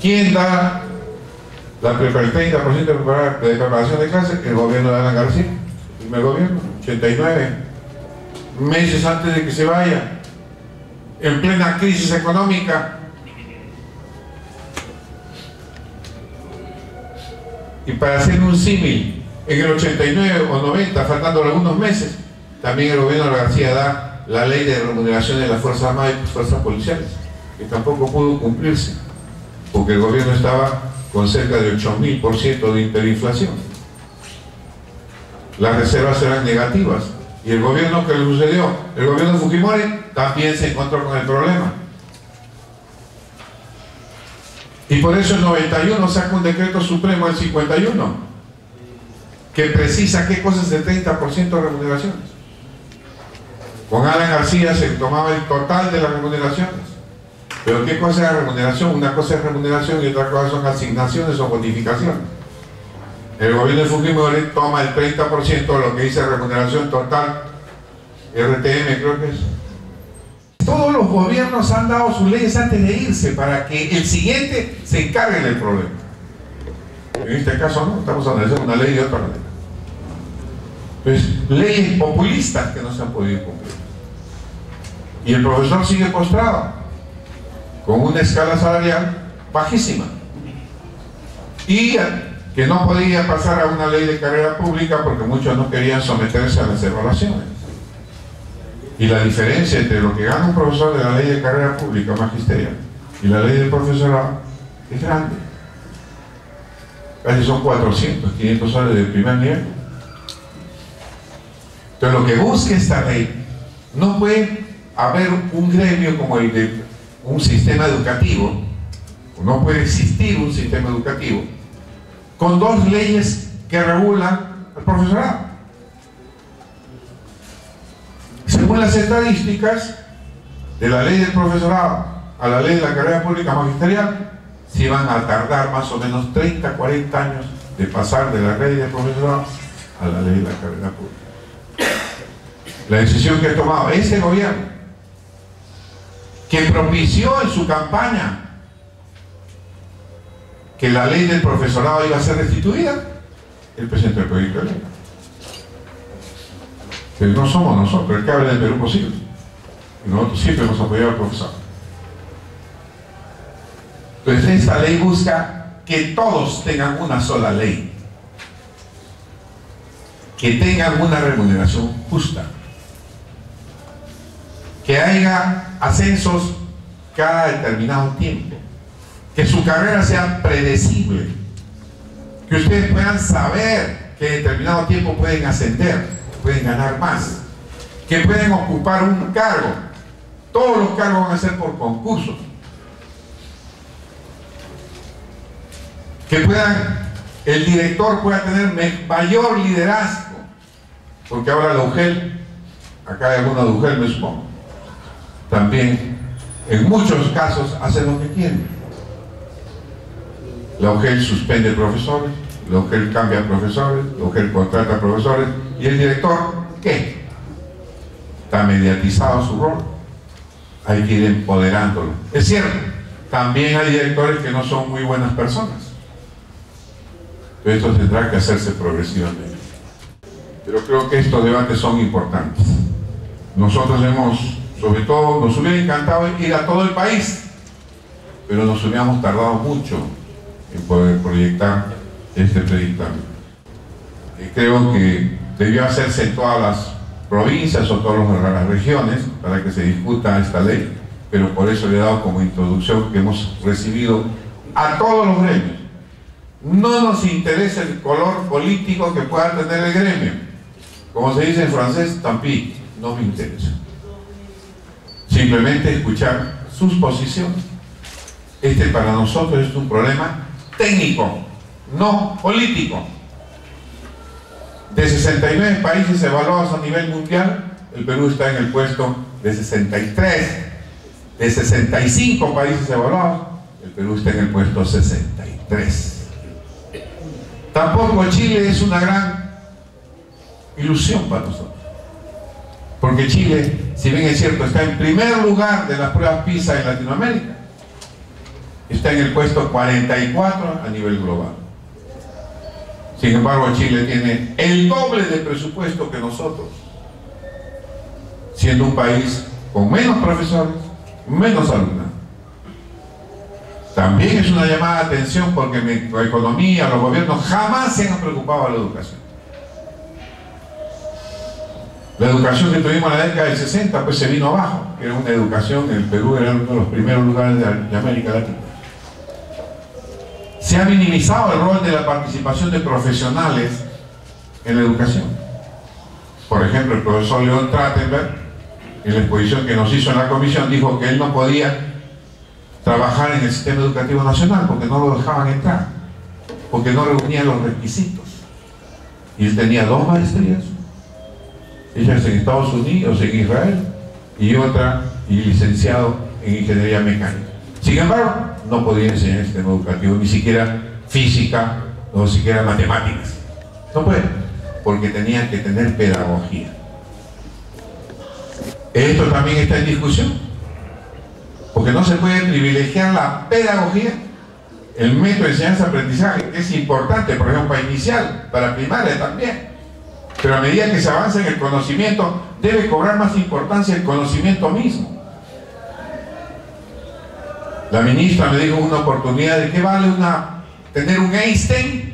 ¿Quién da el 30% de preparación de clase? El gobierno de Alan García, el primer gobierno, 89 meses antes de que se vaya, en plena crisis económica. Y para hacer un símil, en el 89 o 90, faltando algunos meses, también el gobierno de García da la ley de remuneración de las Fuerzas Armadas y Fuerzas Policiales, que tampoco pudo cumplirse, porque el gobierno estaba con cerca de 8000% de hiperinflación. Las reservas eran negativas, y el gobierno que le sucedió, el gobierno de Fujimori, también se encontró con el problema. Y por eso el 91 saca un decreto supremo, el 51, que precisa qué cosas de 30% de remuneraciones. Con Alan García se tomaba el total de las remuneraciones. Pero ¿qué cosa es remuneración? Una cosa es remuneración y otra cosa son asignaciones o bonificaciones. El gobierno de Fujimori toma el 30% de lo que dice remuneración total, RTM creo que es. Todos los gobiernos han dado sus leyes antes de irse para que el siguiente se encargue del problema. En este caso no, estamos analizando una ley de otra manera. Entonces, leyes populistas que no se han podido cumplir. Y el profesor sigue postrado, con una escala salarial bajísima. Y que no podía pasar a una ley de carrera pública porque muchos no querían someterse a las evaluaciones. Y la diferencia entre lo que gana un profesor de la ley de carrera pública magisterial y la ley del profesorado es grande. Casi son 400, 500 soles del primer nivel. Entonces lo que busca esta ley, no puede haber un gremio como el de un sistema educativo, no puede existir un sistema educativo con dos leyes que regulan al profesorado. Según las estadísticas de la ley del profesorado a la ley de la carrera pública magisterial, se van a tardar más o menos 30, 40 años de pasar de la ley del profesorado a la ley de la carrera pública. La decisión que ha tomado este gobierno, que propició en su campaña que la ley del profesorado iba a ser restituida, el presidente del proyecto de ley. Pero no somos nosotros el que habla del Perú posible. Y nosotros siempre hemos apoyado al profesor. Entonces esta ley busca que todos tengan una sola ley, que tengan una remuneración justa, que haya ascensos cada determinado tiempo, que su carrera sea predecible, que ustedes puedan saber que en determinado tiempo pueden ascender, pueden ganar más, que pueden ocupar un cargo. Todos los cargos van a ser por concurso, que el director pueda tener mayor liderazgo, porque ahora la UGEL, acá hay alguna de UGEL me supongo, también en muchos casos hacen lo que quieren. La UGEL suspende profesores, la UGEL cambia profesores, la UGEL contrata profesores, y el director, ¿qué? Está mediatizado su rol, hay que ir empoderándolo. Es cierto, también hay directores que no son muy buenas personas, pero esto tendrá que hacerse progresivamente. Pero creo que estos debates son importantes. Nosotros sobre todo, nos hubiera encantado ir a todo el país, pero nos hubiéramos tardado mucho en poder proyectar este dictamen. Creo que debió hacerse en todas las provincias o todas las regiones para que se discuta esta ley, pero por eso le he dado como introducción que hemos recibido a todos los gremios. No nos interesa el color político que pueda tener el gremio. Como se dice en francés, tant pis, no me interesa. Simplemente escuchar sus posiciones. Para nosotros es un problema técnico, no político. De 69 países evaluados a nivel mundial, el Perú está en el puesto de 63. De 65 países evaluados, el Perú está en el puesto 63. Tampoco Chile es una gran ilusión para nosotros, porque Chile, si bien es cierto, está en primer lugar de las pruebas PISA en Latinoamérica, está en el puesto 44 a nivel global. Sin embargo, Chile tiene el doble de presupuesto que nosotros, siendo un país con menos profesores, menos alumnos. También es una llamada de atención porque la economía, los gobiernos jamás se han preocupado de la educación. La educación que tuvimos en la década del 60 pues se vino abajo. Era una educación, en el Perú era uno de los primeros lugares de América Latina. Se ha minimizado el rol de la participación de profesionales en la educación. Por ejemplo, el profesor León Trachtenberg, en la exposición que nos hizo en la comisión, dijo que él no podía trabajar en el sistema educativo nacional porque no lo dejaban entrar, porque no reunía los requisitos. Y él tenía 2 maestrías, ellas en Estados Unidos, en Israel, y otra, y licenciado en ingeniería mecánica. Sin embargo, no podía enseñar el sistema educativo, ni siquiera física, o siquiera matemáticas. No puede, porque tenía que tener pedagogía. Esto también está en discusión, porque no se puede privilegiar la pedagogía, el método de enseñanza-aprendizaje, que es importante, por ejemplo, para inicial, para primaria también. Pero a medida que se avanza en el conocimiento, debe cobrar más importancia el conocimiento mismo. La ministra me dijo en una oportunidad de qué vale tener un Einstein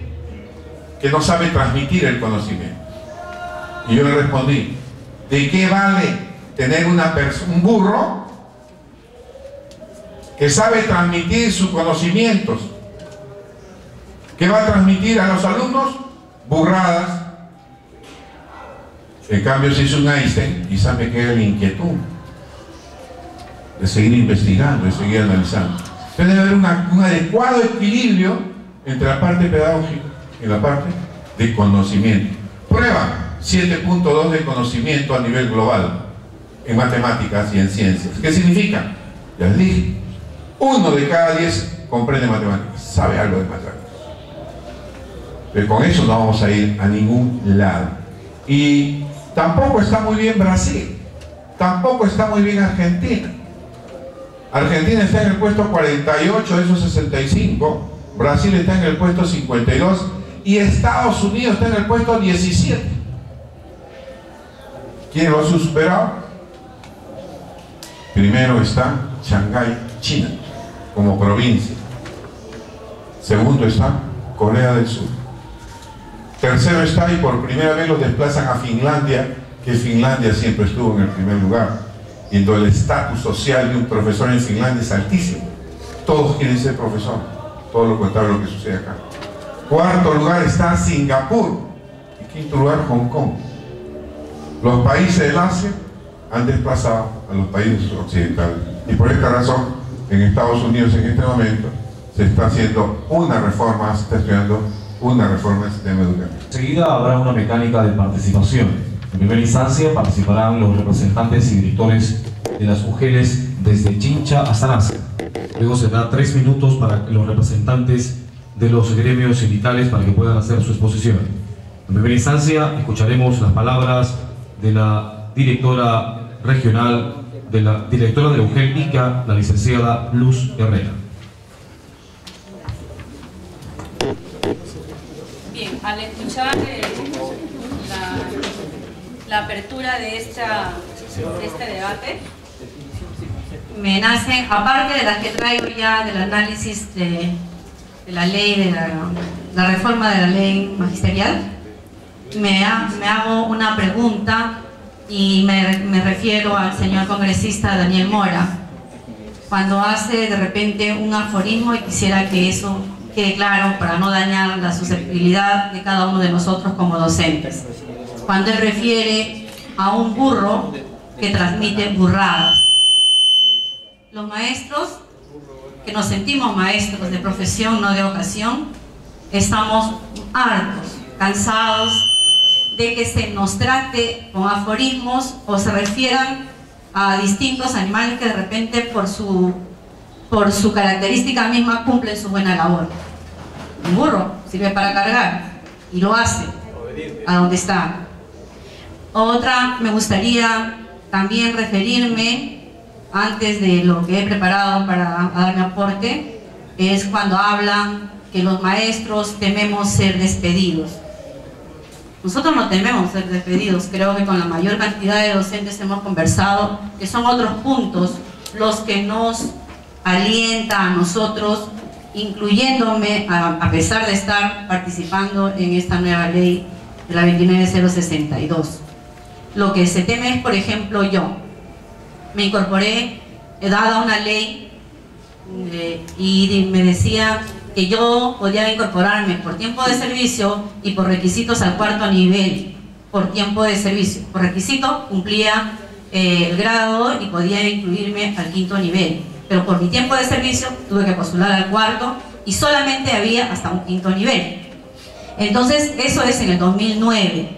que no sabe transmitir el conocimiento. Y yo le respondí, ¿de qué vale tener un burro que sabe transmitir sus conocimientos? ¿Qué va a transmitir a los alumnos? Burradas. En cambio, si es un Einstein, quizás me quede la inquietud de seguir investigando, de seguir analizando. Entonces debe haber un adecuado equilibrio entre la parte pedagógica y la parte de conocimiento. Prueba 7.2 de conocimiento a nivel global en matemáticas y en ciencias. ¿Qué significa? Ya les dije, 1 de cada 10 comprende matemáticas, sabe algo de matemáticas. Pero con eso no vamos a ir a ningún lado. Y tampoco está muy bien Brasil, tampoco está muy bien Argentina. Argentina está en el puesto 48 de esos 65, Brasil está en el puesto 52 y Estados Unidos está en el puesto 17. ¿Quién lo ha superado? Primero está Shanghái, China, como provincia. Segundo está Corea del Sur. Tercero está, y por primera vez lo desplazan a Finlandia, que Finlandia siempre estuvo en el primer lugar, y el estatus social de un profesor en Finlandia es altísimo. Todos quieren ser profesor, todo lo contrario de lo que sucede acá. Cuarto lugar está Singapur, y quinto lugar Hong Kong. Los países del Asia han desplazado a los países occidentales, y por esta razón en Estados Unidos en este momento se está haciendo una reforma, se está estudiando una reforma del sistema educativo. Enseguida habrá una mecánica de participación. En primera instancia participarán los representantes y directores de las mujeres desde Chincha hasta Nasa. Luego se da 3 minutos para los representantes de los gremios sindicales para que puedan hacer su exposición. En primera instancia escucharemos las palabras de la directora regional, de la directora de la UGEL ICA, la licenciada Luz Herrera. Bien, al escuchar la apertura de este debate, me nacen, aparte de las que traigo ya del análisis de la ley, de la reforma de la ley magisterial, me hago una pregunta y me refiero al señor congresista Daniel Mora, cuando hace de repente un aforismo, y quisiera que eso quede claro para no dañar la susceptibilidad de cada uno de nosotros como docentes. Cuando él refiere a un burro que transmite burradas. Los maestros, que nos sentimos maestros de profesión, no de ocasión, estamos hartos, cansados de que se nos trate con aforismos o se refieran a distintos animales que de repente por su característica misma cumplen su buena labor. Un burro sirve para cargar y lo hace a donde está. Otra, me gustaría también referirme, antes de lo que he preparado para dar mi aporte, es cuando hablan que los maestros tememos ser despedidos. Nosotros no tememos ser despedidos, creo que con la mayor cantidad de docentes hemos conversado, que son otros puntos los que nos alienta a nosotros, incluyéndome, a pesar de estar participando en esta nueva ley de la 29062. Lo que se teme es, por ejemplo, yo me incorporé, dada una ley, y me decía que yo podía incorporarme por tiempo de servicio y por requisitos al 4.º nivel, por tiempo de servicio. Por requisito cumplía el grado y podía incluirme al 5.º nivel, pero por mi tiempo de servicio tuve que postular al 4.º y solamente había hasta un 5.º nivel. Entonces eso es en el 2009.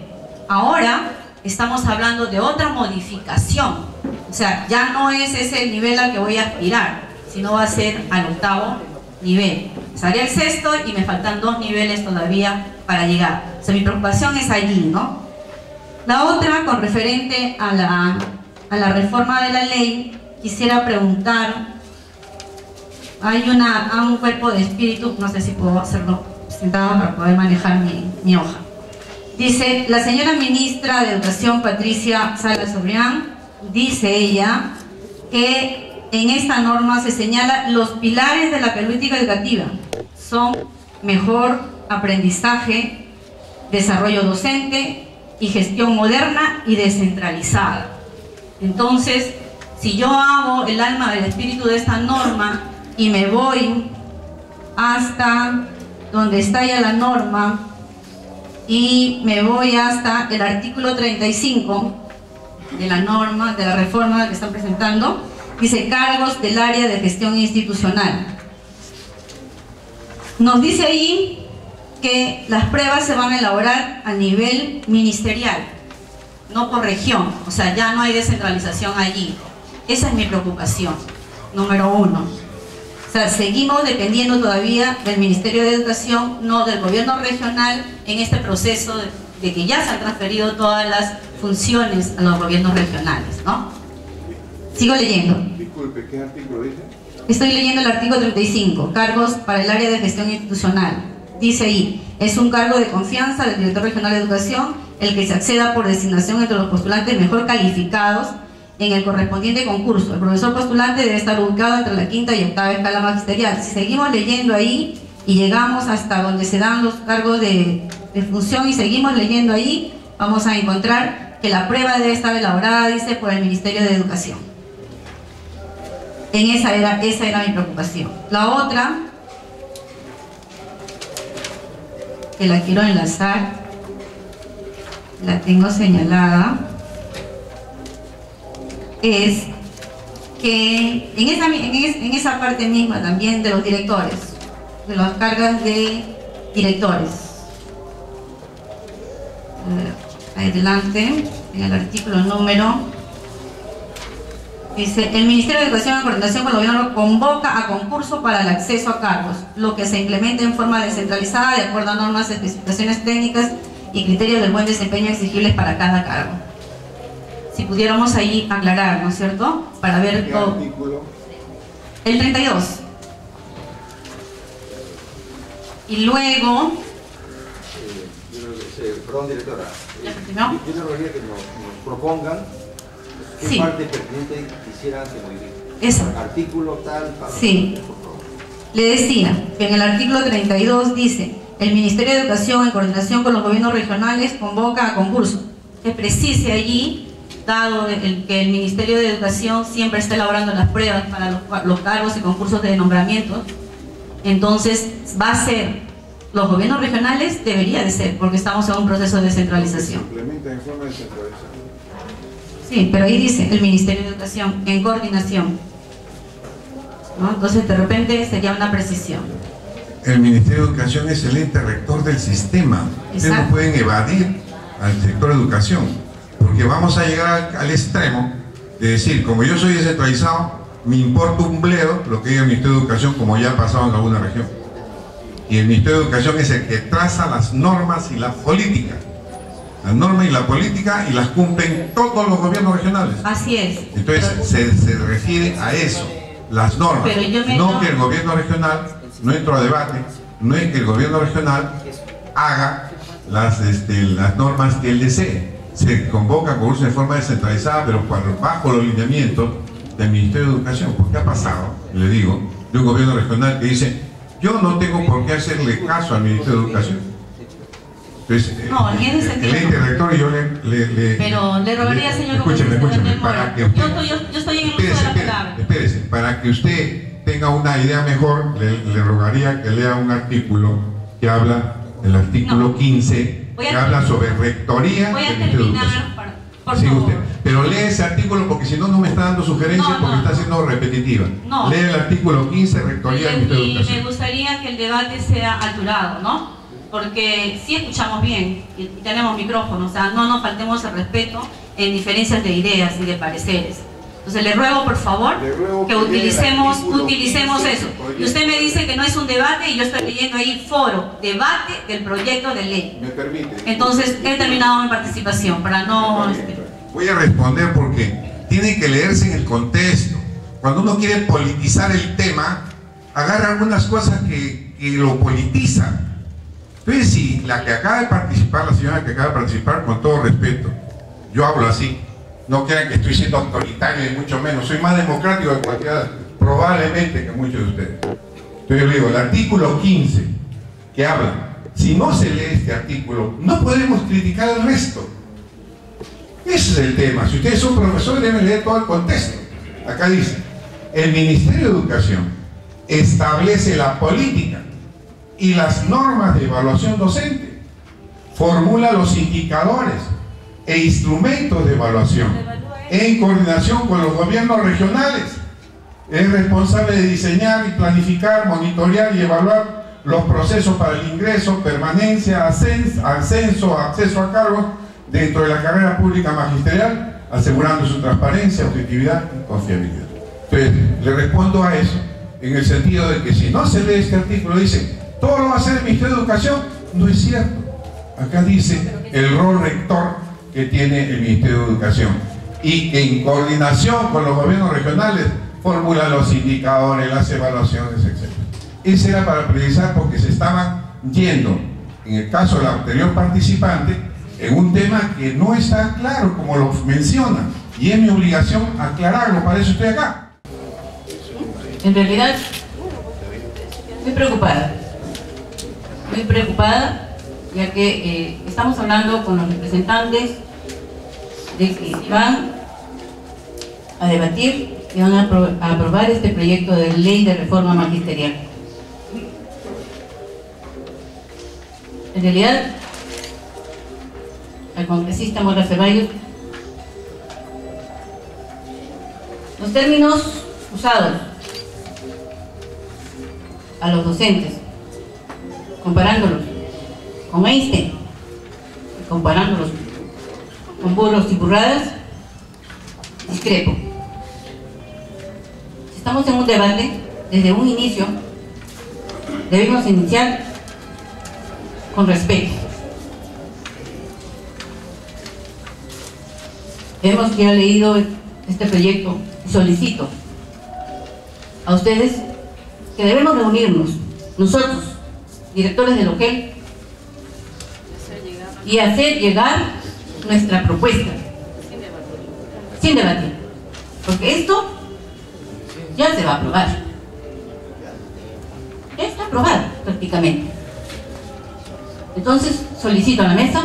Ahora estamos hablando de otra modificación, o sea, ya no es ese el nivel al que voy a aspirar, sino va a ser al 8.º nivel. Estaría el 6.º y me faltan 2 niveles todavía para llegar. O sea, mi preocupación es allí, ¿no? La otra, con referente a la reforma de la ley, quisiera preguntar, hay un cuerpo de espíritu, no sé si puedo hacerlo sentado para poder manejar mi hoja. Dice, la señora ministra de Educación, Patricia Salas Obrián, dice ella que en esta norma se señala los pilares de la política educativa son mejor aprendizaje, desarrollo docente y gestión moderna y descentralizada. Entonces, si yo hago el alma del espíritu de esta norma y me voy hasta donde está ya la norma y me voy hasta el artículo 35 de la norma, de la reforma que están presentando, dice cargos del área de gestión institucional. Nos dice ahí que las pruebas se van a elaborar a nivel ministerial, no por región, o sea, ya no hay descentralización allí. Esa es mi preocupación, número 1. O sea, seguimos dependiendo todavía del Ministerio de Educación, no del gobierno regional, en este proceso de que ya se han transferido todas las funciones a los gobiernos regionales, ¿no? Sigo leyendo. Disculpe, ¿qué artículo dice? Estoy leyendo el artículo 35, cargos para el área de gestión institucional. Dice ahí, es un cargo de confianza del director regional de educación el que se acceda por designación entre los postulantes mejor calificados en el correspondiente concurso. El profesor postulante debe estar ubicado entre la 5ª y 8ª escala magisterial. Si seguimos leyendo ahí y llegamos hasta donde se dan los cargos de función y seguimos leyendo ahí, vamos a encontrar que la prueba debe estar elaborada, dice, por el Ministerio de Educación. Esa era mi preocupación. La otra, que la quiero enlazar, la tengo señalada, es que en esa parte misma también de los directores, de las cargas de directores. Adelante, en el artículo número, dice, el Ministerio de Educación en coordinación con el gobierno convoca a concurso para el acceso a cargos, lo que se implementa en forma descentralizada de acuerdo a normas, especificaciones técnicas y criterios del buen desempeño exigibles para cada cargo. Si pudiéramos ahí aclarar, ¿no es cierto? Para ver todo. ¿Qué artículo? El 32. Y luego... Perdón, directora. ¿No? Yo le rogaría que nos propongan qué Sí. parte pertinente quisieran que modifique. Eso. Artículo tal, tal. Sí. Por favor. Le decía que en el artículo 32 dice, el Ministerio de Educación en coordinación con los gobiernos regionales convoca a concurso. Que precise allí, dado que el Ministerio de Educación siempre está elaborando las pruebas para los cargos y concursos de nombramiento, entonces va a ser, los gobiernos regionales debería de ser, porque estamos en un proceso de descentralización. Se implementa en forma descentralizada. Sí, pero ahí dice el Ministerio de Educación en coordinación, ¿no? Entonces de repente sería una precisión. El Ministerio de Educación es el ente rector del sistema. Ustedes no Exacto. pueden evadir al sector de educación, porque vamos a llegar al extremo de decir, como yo soy descentralizado, me importa un bledo lo que diga el Ministerio de Educación, como ya ha pasado en alguna región. Y el Ministerio de Educación es el que traza las normas y la política. Las normas y la política, y las cumplen todos los gobiernos regionales. Así es. Entonces se refiere a eso, las normas, Pero yo me no no- que el gobierno regional no entro a debate, no es que el gobierno regional haga las normas que él desee. Se convoca concursos de forma descentralizada, pero bajo los lineamientos del Ministerio de Educación. Porque ha pasado, le digo, de un gobierno regional que dice: yo no tengo por qué hacerle caso al Ministerio de Educación. Entonces, no, en ese sentido. El ente rector y yo pero le rogaría, señor, escúcheme, para que usted, yo estoy en el uso de la palabra. Espérese, para que usted tenga una idea mejor, le rogaría que lea un artículo que habla, el artículo 15, que habla sobre rectoría. Voy a del Ministerio de terminar, Educación. por Sí, favor. usted. Pero lee ese artículo, porque si no, no me está dando sugerencias, porque está siendo repetitiva. No. Lee el artículo 15, rectoría del Ministerio de Y Educación. me gustaría que el debate sea alturado, ¿no? Porque sí escuchamos bien y tenemos micrófono, o sea, no nos faltemos el respeto en diferencias de ideas y de pareceres. Entonces le ruego, por favor, que utilicemos eso. Y usted me dice que no es un debate y yo estoy leyendo ahí foro, debate del proyecto de ley. ¿Me permite? Entonces he terminado mi participación para no... Voy a responder porque tiene que leerse en el contexto. Cuando uno quiere politizar el tema, agarra algunas cosas que lo politizan. Entonces, si la que acaba de participar, la señora que acaba de participar, con todo respeto, yo hablo así, no crean que estoy siendo autoritario y mucho menos, soy más democrático que cualquiera, probablemente que muchos de ustedes. Entonces yo digo, el artículo 15, que habla, si no se lee este artículo, no podemos criticar el resto. Ese es el tema. Si ustedes son profesores, deben leer todo el contexto. Acá dice: el Ministerio de Educación establece la política y las normas de evaluación docente, formula los indicadores e instrumentos de evaluación en coordinación con los gobiernos regionales, es responsable de diseñar y planificar, monitorear y evaluar los procesos para el ingreso, permanencia, ascenso, acceso a cargos dentro de la carrera pública magisterial, asegurando su transparencia, objetividad y confiabilidad. Entonces, le respondo a eso en el sentido de que si no se lee este artículo, dice: todo lo va a hacer el Ministerio de Educación. No es cierto. Acá dice el rol rector que tiene el Ministerio de Educación y que en coordinación con los gobiernos regionales formula los indicadores, las evaluaciones, etc. Ese era para precisar, porque se estaban yendo, en el caso del anterior participante, en un tema que no está claro como lo menciona, y es mi obligación aclararlo, para eso estoy acá. En realidad, muy preocupada, ya que estamos hablando con los representantes de que van a debatir y van a aprobar este proyecto de ley de reforma magisterial. En realidad, al congresista Mora Ceballos, los términos usados a los docentes, comparándolos con Einstein, comparándolos con burros y burradas, discrepo. Si estamos en un debate, desde un inicio debemos iniciar con respeto. Hemos ya leído este proyecto y solicito a ustedes que debemos reunirnos, nosotros, directores del OGEL, y hacer llegar nuestra propuesta sin debatir, porque esto ya se va a aprobar, ya está aprobado prácticamente. Entonces solicito a la mesa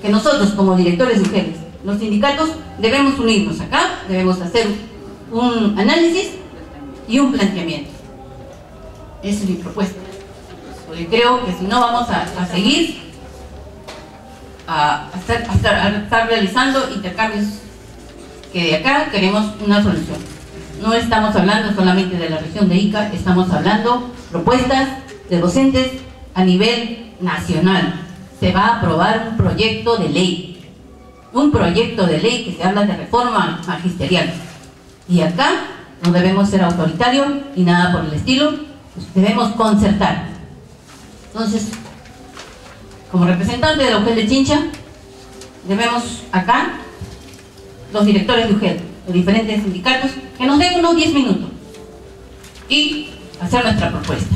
que nosotros, como directores de UGEL, los sindicatos, debemos unirnos acá, debemos hacer un análisis y un planteamiento. Esa es mi propuesta, porque creo que si no vamos a seguir a estar realizando intercambios, que de acá queremos una solución. No estamos hablando solamente de la región de Ica, estamos hablando propuestas de docentes a nivel nacional. Se va a aprobar un proyecto de ley que se habla de reforma magisterial, y acá no debemos ser autoritarios ni nada por el estilo, debemos concertar. Entonces, como representante de la UGEL de Chincha, debemos acá, los directores de UGEL, los diferentes sindicatos, que nos den unos 10 minutos y hacer nuestra propuesta.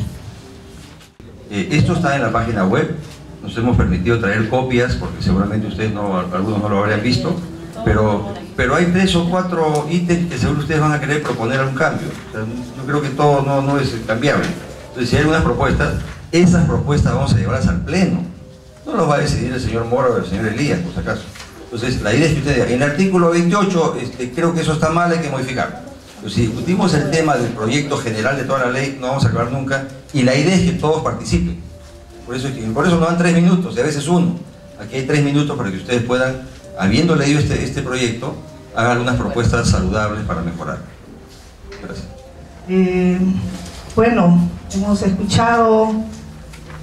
Esto está en la página web. Nos hemos permitido traer copias porque seguramente ustedes algunos no lo habrían visto, pero hay 3 o 4 ítems que seguro ustedes van a querer proponer algún cambio. O sea, yo creo que todo no es cambiable. Entonces, si hay algunas propuestas, esas propuestas vamos a llevarlas al pleno. No lo va a decidir el señor Mora o el señor Elías, por si acaso. Entonces, la idea es que ustedes, en el artículo 28, creo que eso está mal, hay que modificarlo. Entonces, si discutimos el tema del proyecto general de toda la ley, no vamos a acabar nunca, y la idea es que todos participen. Por eso no dan 3 minutos, y a veces 1. Aquí hay 3 minutos para que ustedes puedan, habiendo leído este proyecto, hagan algunas propuestas saludables para mejorar. Gracias. Bueno, hemos escuchado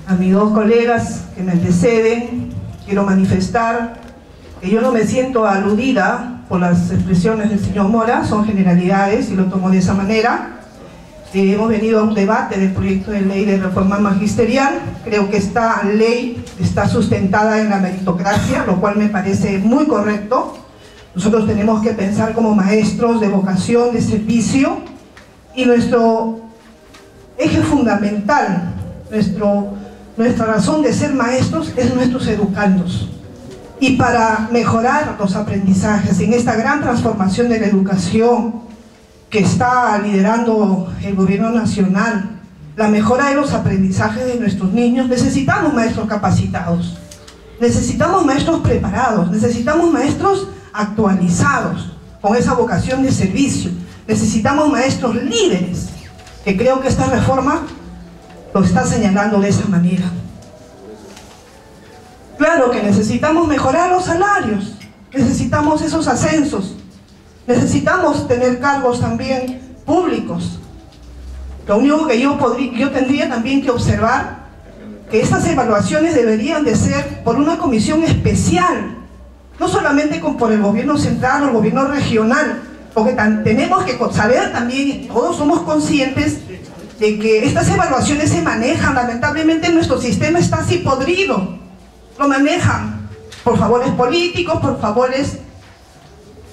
a mis 2 colegas que me anteceden. Quiero manifestar que yo no me siento aludida por las expresiones del señor Mora, son generalidades y lo tomo de esa manera. Hemos venido a un debate del proyecto de ley de reforma magisterial. Creo que esta ley está sustentada en la meritocracia, lo cual me parece muy correcto. Nosotros tenemos que pensar como maestros de vocación, de servicio, y nuestro eje fundamental, nuestra razón de ser maestros es nuestros educandos. Y para mejorar los aprendizajes en esta gran transformación de la educación que está liderando el gobierno nacional, la mejora de los aprendizajes de nuestros niños, necesitamos maestros capacitados, necesitamos maestros preparados, necesitamos maestros actualizados, con esa vocación de servicio, necesitamos maestros líderes, que creo que esta reforma lo está señalando de esa manera. Claro que necesitamos mejorar los salarios, necesitamos esos ascensos, necesitamos tener cargos también públicos. Lo único que yo tendría también que observar, que estas evaluaciones deberían de ser por una comisión especial, no solamente por el gobierno central o el gobierno regional, porque tenemos que saber también, y todos somos conscientes, de que estas evaluaciones se manejan, lamentablemente nuestro sistema está así podrido, lo manejan por favores políticos, por favores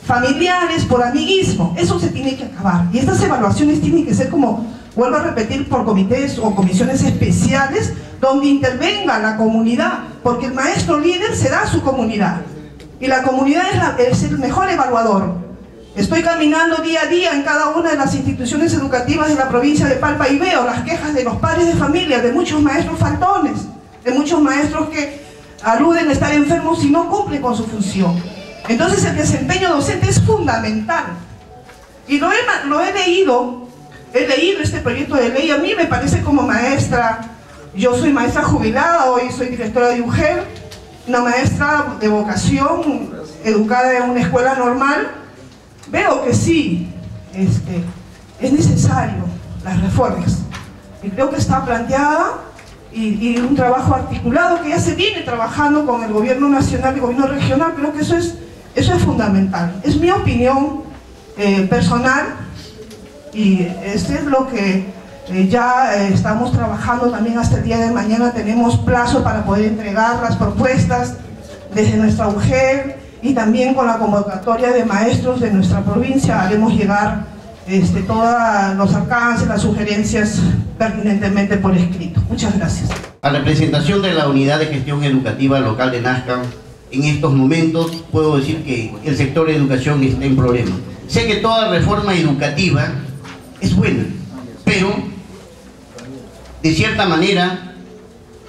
familiares, por amiguismo. Eso se tiene que acabar, y estas evaluaciones tienen que ser, como vuelvo a repetir, por comités o comisiones especiales donde intervenga la comunidad, porque el maestro líder será su comunidad y la comunidad es el mejor evaluador. Estoy caminando día a día en cada una de las instituciones educativas de la provincia de Palpa y veo las quejas de los padres de familia, de muchos maestros faltones, de muchos maestros que aluden a estar enfermos y no cumplen con su función. Entonces el desempeño docente es fundamental. Y lo he leído este proyecto de ley. A mí me parece, como maestra, yo soy maestra jubilada, hoy soy directora de UGEL, una maestra de vocación, educada en una escuela normal. Veo que sí, es necesario las reformas. Y creo que está planteada y un trabajo articulado que ya se viene trabajando con el gobierno nacional y el gobierno regional. Creo que eso es fundamental. Es mi opinión personal, y es lo que ya estamos trabajando también hasta el día de mañana. Tenemos plazo para poder entregar las propuestas desde nuestra UGEL, y también con la convocatoria de maestros de nuestra provincia haremos llegar todos los alcances, las sugerencias pertinentemente por escrito. Muchas gracias. A representación de la Unidad de Gestión Educativa Local de Nazca, en estos momentos puedo decir que el sector de educación está en problema. Sé que toda reforma educativa es buena, pero de cierta manera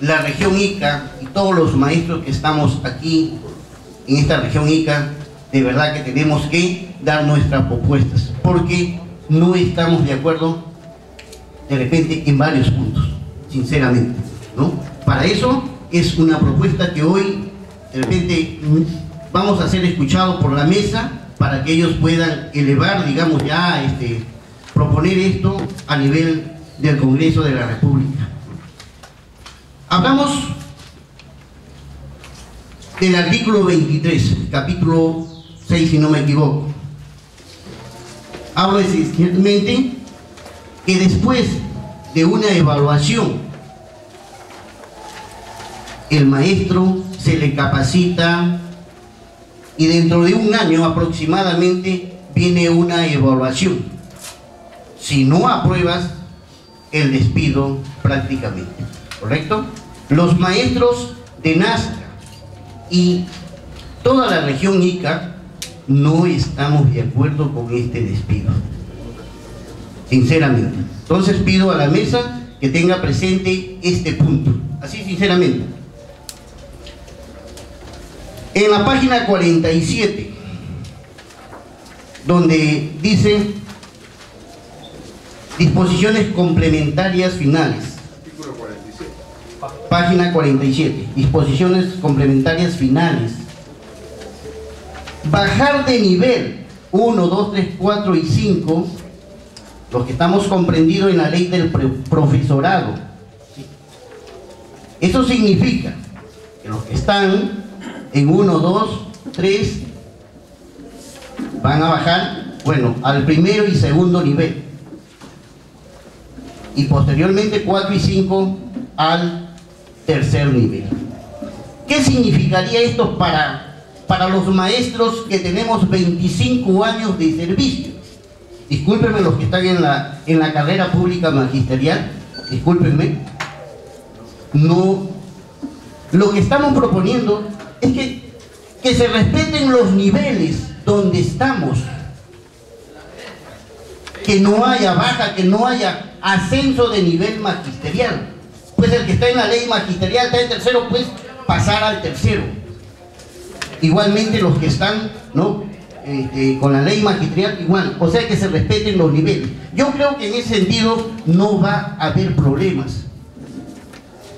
la región Ica y todos los maestros que estamos aquí en esta región Ica, de verdad que tenemos que dar nuestras propuestas, porque no estamos de acuerdo de repente en varios puntos, sinceramente, ¿no? Para eso es una propuesta que hoy de repente vamos a ser escuchados por la mesa, para que ellos puedan elevar, digamos, ya proponer esto a nivel del Congreso de la República. Hablamos del artículo 23, capítulo 6, si no me equivoco. Habla esencialmente que después de una evaluación, el maestro se le capacita, y dentro de un año aproximadamente viene una evaluación. Si no apruebas, el despido prácticamente. ¿correcto? Los maestros de Nazca y toda la región Ica no estamos de acuerdo con este despido, sinceramente. Entonces pido a la mesa que tenga presente este punto, así sinceramente. En la página 47, donde dice disposiciones complementarias finales. Artículo 47. Página 47, disposiciones complementarias finales. Bajar de nivel 1, 2, 3, 4 y 5, los que estamos comprendidos en la ley del profesorado. Eso significa que los que están en 1, 2, 3 van a bajar, bueno, al primero y segundo nivel, y posteriormente 4 y 5 al tercer nivel. ¿Qué significaría esto para los maestros que tenemos 25 años de servicio? Discúlpenme los que están en la carrera pública magisterial, discúlpenme. No, lo que estamos proponiendo es que se respeten los niveles donde estamos, que no haya baja, que no haya ascenso de nivel magisterial. Pues el que está en la ley magisterial está en tercero, pues pasar al tercero. Igualmente los que están, ¿no?, con la ley magisterial, igual. O sea, que se respeten los niveles. Yo creo que en ese sentido no va a haber problemas,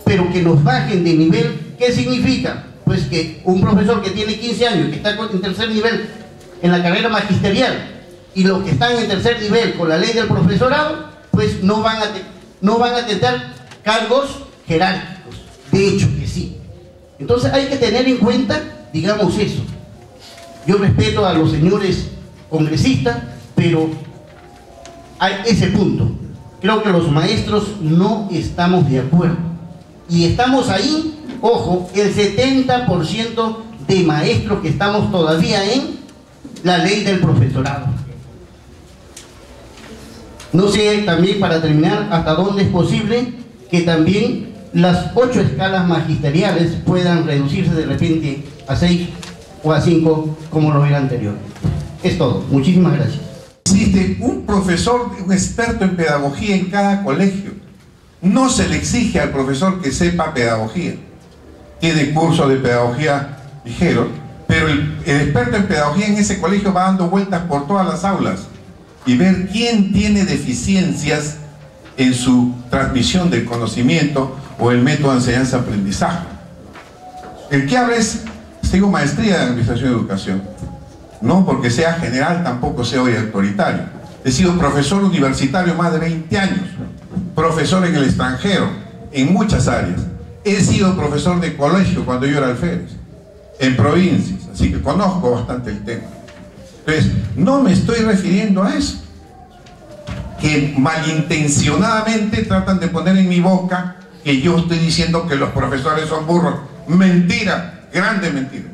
pero que nos bajen de nivel. ¿Qué significa? Pues que un profesor que tiene 15 años, que está en tercer nivel en la carrera magisterial, y los que están en tercer nivel con la ley del profesorado, pues no van a tener cargos jerárquicos. De hecho que sí. Entonces hay que tener en cuenta, digamos, eso. Yo respeto a los señores congresistas, pero hay ese punto. Creo que los maestros no estamos de acuerdo. Y estamos ahí, ojo, el 70% de maestros que estamos todavía en la ley del profesorado. No sé también, para terminar, hasta dónde es posible que también las 8 escalas magisteriales puedan reducirse de repente a 6 o a 5, como lo era anterior. Es todo. Muchísimas gracias. Existe un profesor, un experto en pedagogía en cada colegio. No se le exige al profesor que sepa pedagogía. Tiene curso de pedagogía ligero, pero el experto en pedagogía en ese colegio va dando vueltas por todas las aulas y ver quién tiene deficiencias en su transmisión del conocimiento o el método de enseñanza-aprendizaje. El que habla es, tengo maestría de Administración y Educación, no porque sea general, tampoco sea hoy autoritario. He sido profesor universitario más de 20 años, profesor en el extranjero, en muchas áreas. He sido profesor de colegio cuando yo era alférez, en provincias, así que conozco bastante el tema. Entonces, no me estoy refiriendo a eso, que malintencionadamente tratan de poner en mi boca que yo estoy diciendo que los profesores son burros. Mentira, grande mentira.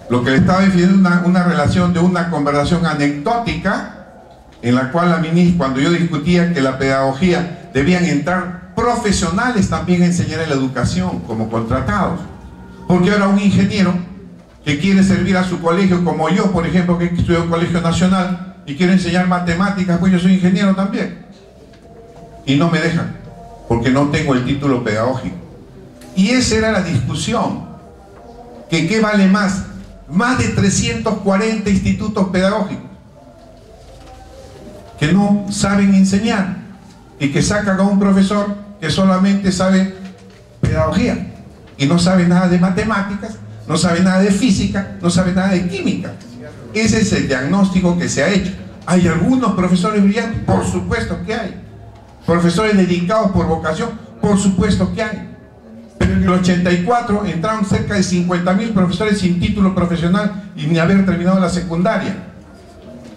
Lo que le estaba diciendo es una relación de una conversación anecdótica en la cual la ministra, cuando yo discutía que la pedagogía debían entrar profesionales también a enseñar en la educación como contratados, porque ahora un ingeniero que quiere servir a su colegio, como yo por ejemplo, que estudié en un colegio nacional y quiero enseñar matemáticas, pues yo soy ingeniero también y no me dejan porque no tengo el título pedagógico. Y esa era la discusión, que qué vale más de 340 institutos pedagógicos que no saben enseñar y que sacan a un profesor que solamente sabe pedagogía y no sabe nada de matemáticas, no sabe nada de física, no sabe nada de química. Ese es el diagnóstico que se ha hecho. ¿Hay algunos profesores brillantes? Por supuesto que hay. ¿Profesores dedicados por vocación? Por supuesto que hay. Pero en el 84 entraron cerca de 50.000 profesores sin título profesional y ni haber terminado la secundaria.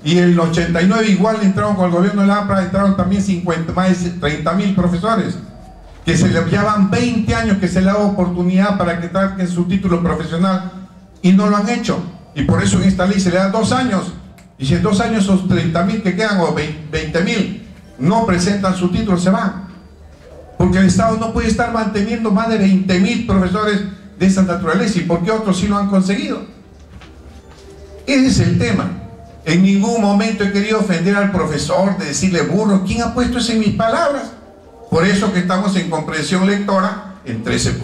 Y en el 89 igual entraron con el gobierno de la APRA, entraron también más de 30.000 profesores que se le llevan 20 años que se le da oportunidad para que traigan su título profesional y no lo han hecho. Y por eso en esta ley se le da 2 años. Y si en 2 años esos 30.000 que quedan o 20.000 no presentan su título, se van. Porque el Estado no puede estar manteniendo más de 20.000 profesores de esa naturaleza. ¿Y por qué otros sí lo han conseguido? Ese es el tema. En ningún momento he querido ofender al profesor, de decirle burro. ¿Quién ha puesto eso en mis palabras? Por eso que estamos en comprensión lectora en 13%.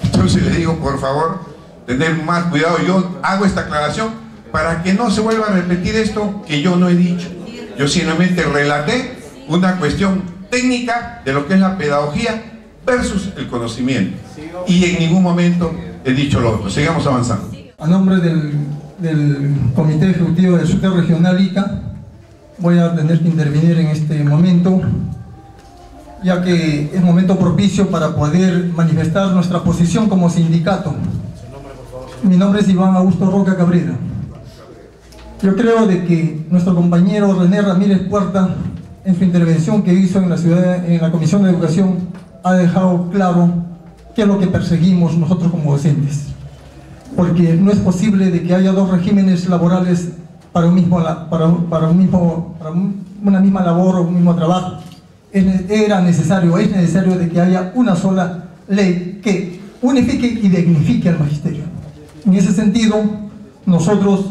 Entonces le digo, por favor, tener más cuidado. Yo hago esta aclaración para que no se vuelva a repetir esto que yo no he dicho. Yo simplemente relaté una cuestión técnica de lo que es la pedagogía versus el conocimiento. Y en ningún momento he dicho lo otro. Sigamos avanzando. A nombre del Comité Ejecutivo del Subte Regional ICA, voy a tener que intervenir en este momento, ya que es momento propicio para poder manifestar nuestra posición como sindicato. Mi nombre es Iván Augusto Roca Cabrera. Yo creo de que nuestro compañero René Ramírez Puerta, en su intervención que hizo en la Comisión de Educación, ha dejado claro qué es lo que perseguimos nosotros como docentes. Porque no es posible de que haya dos regímenes laborales para una misma labor o un mismo trabajo. Es necesario de que haya una sola ley que unifique y dignifique al magisterio. En ese sentido, nosotros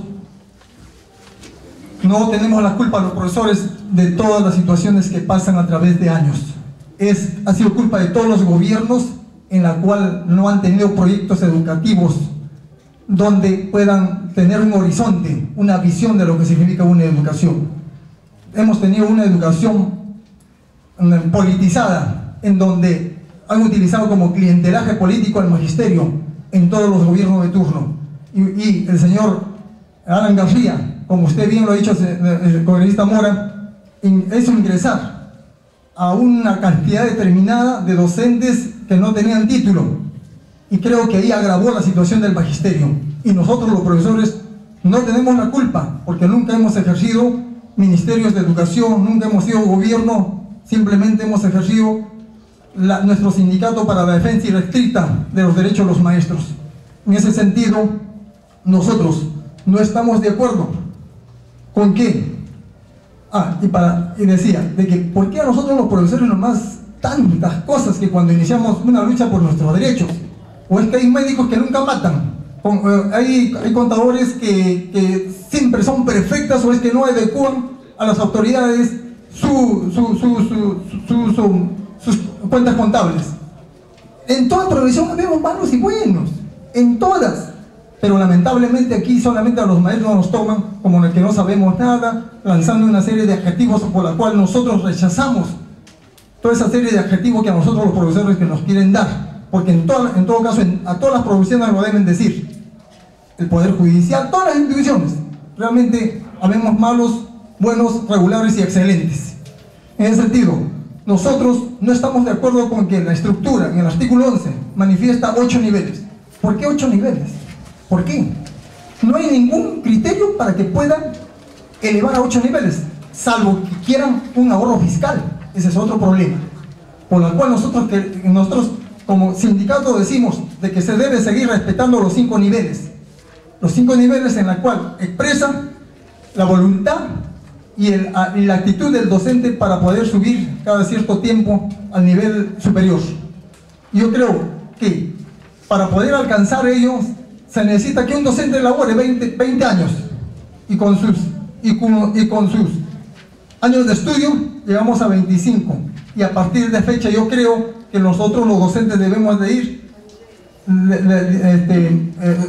no tenemos la culpa, los profesores, de todas las situaciones que pasan a través de años. Ha sido culpa de todos los gobiernos en la cual no han tenido proyectos educativos donde puedan tener un horizonte, una visión de lo que significa una educación. Hemos tenido una educación politizada, en donde han utilizado como clientelaje político al magisterio en todos los gobiernos de turno. Y el señor Alan García, como usted bien lo ha dicho, el congresista Mora, hizo ingresar a una cantidad determinada de docentes que no tenían título. Y creo que ahí agravó la situación del magisterio. Y nosotros los profesores no tenemos la culpa, porque nunca hemos ejercido ministerios de educación, nunca hemos sido gobierno, simplemente hemos ejercido nuestro sindicato para la defensa irrestricta de los derechos de los maestros. En ese sentido, nosotros no estamos de acuerdo con que, y decía, de que ¿por qué a nosotros los profesores nomás tantas cosas que cuando iniciamos una lucha por nuestros derechos? ¿O es que hay médicos que nunca matan? Hay contadores que siempre son perfectas, o es que no adecuan a las autoridades sus cuentas contables. En toda profesión vemos malos y buenos, en todas. Pero lamentablemente aquí solamente a los maestros nos toman como el que no sabemos nada, lanzando una serie de adjetivos por la cual nosotros rechazamos toda esa serie de adjetivos que a nosotros los profesores que nos quieren dar. Porque en todo caso, a todas las profesiones lo deben decir. El Poder Judicial, todas las instituciones. Realmente habemos malos, buenos, regulares y excelentes. En ese sentido, nosotros no estamos de acuerdo con que la estructura, en el artículo 11, manifiesta 8 niveles. ¿Por qué 8 niveles? ¿Por qué? No hay ningún criterio para que puedan elevar a 8 niveles, salvo que quieran un ahorro fiscal. Ese es otro problema. Por lo cual nosotros como sindicato decimos de que se debe seguir respetando los 5 niveles. Los 5 niveles en la cual expresa la voluntad y la actitud del docente para poder subir cada cierto tiempo al nivel superior. Yo creo que para poder alcanzar ello se necesita que un docente elabore 20 años y con sus años de estudio llegamos a 25, y a partir de fecha yo creo que nosotros los docentes debemos de ir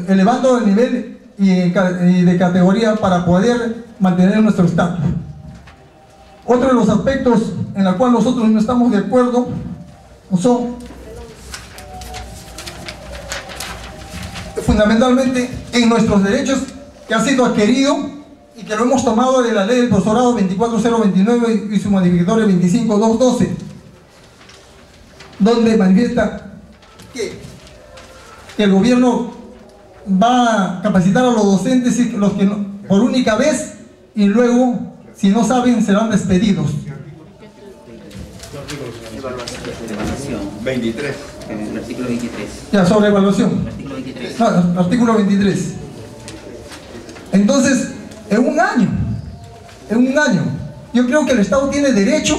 elevando el nivel y de categoría para poder mantener nuestro estatus. Otro de los aspectos en los cuales nosotros no estamos de acuerdo son fundamentalmente en nuestros derechos que ha sido adquirido y que lo hemos tomado de la ley del profesorado 24029 y su modificador 25212, donde manifiesta que el gobierno va a capacitar a los docentes por única vez, y luego, si no saben, serán despedidos. 23. El artículo 23. Ya, sobre evaluación. Artículo 23. No, artículo 23. Entonces, en un año, yo creo que el Estado tiene derecho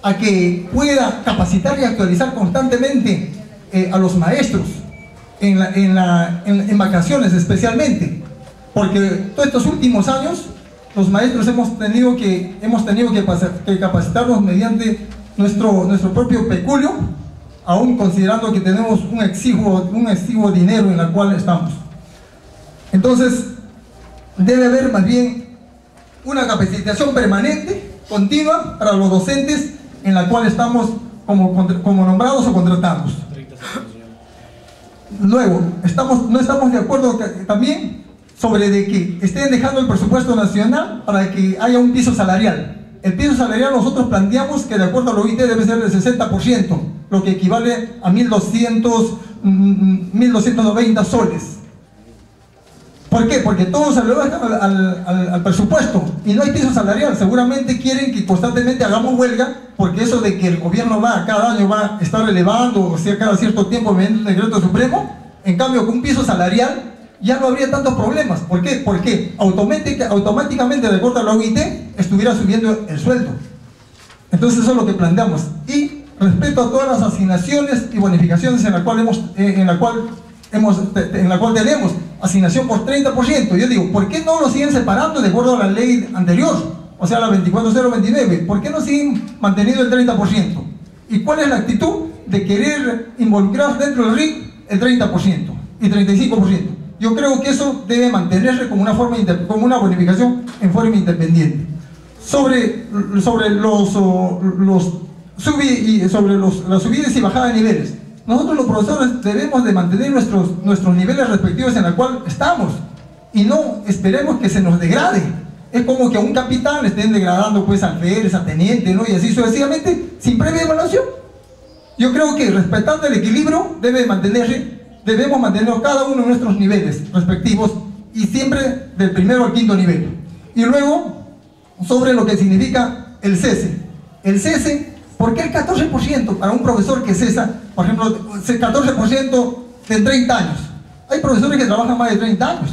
a que pueda capacitar y actualizar constantemente a los maestros en vacaciones especialmente, porque todos estos últimos años los maestros hemos tenido que capacitarnos mediante nuestro propio peculio, aún considerando que tenemos un exiguo dinero en el cual estamos. Entonces debe haber más bien una capacitación permanente, continua, para los docentes en la cual estamos como nombrados o contratados. Luego, no estamos de acuerdo también sobre de que estén dejando el presupuesto nacional para que haya un piso salarial. El piso salarial nosotros planteamos que de acuerdo a la OIT debe ser del 60%, lo que equivale a 1.290 soles. ¿Por qué? Porque todo se le va al presupuesto y no hay piso salarial. Seguramente quieren que constantemente hagamos huelga, porque eso de que el gobierno cada año va a estar elevando, o sea, cada cierto tiempo mediante un decreto supremo, en cambio con un piso salarial ya no habría tantos problemas. ¿Por qué? Porque automáticamente, de acuerdo a la OIT, estuviera subiendo el sueldo. Entonces eso es lo que planteamos. Y respecto a todas las asignaciones y bonificaciones en la cual tenemos asignación por 30%, yo digo, ¿por qué no lo siguen separando de acuerdo a la ley anterior? O sea, la 24029, ¿por qué no siguen manteniendo el 30%? ¿Y cuál es la actitud de querer involucrar dentro del RIC el 30% y 35%? Yo creo que eso debe mantenerse como una bonificación en forma independiente. Sobre las subidas y bajadas de niveles, nosotros los profesores debemos de mantener nuestros niveles respectivos en el cual estamos y no esperemos que se nos degrade. Es como que a un capitán le estén degradando pues al alférez, a teniente, ¿no? Y así sucesivamente, sin previa evaluación. Yo creo que respetando el equilibrio debemos mantener cada uno de nuestros niveles respectivos y siempre del primero al quinto nivel. Y luego, sobre lo que significa el cese. El cese, ¿por qué el 14% para un profesor que cesa? Por ejemplo, 14% de 30 años. Hay profesores que trabajan más de 30 años.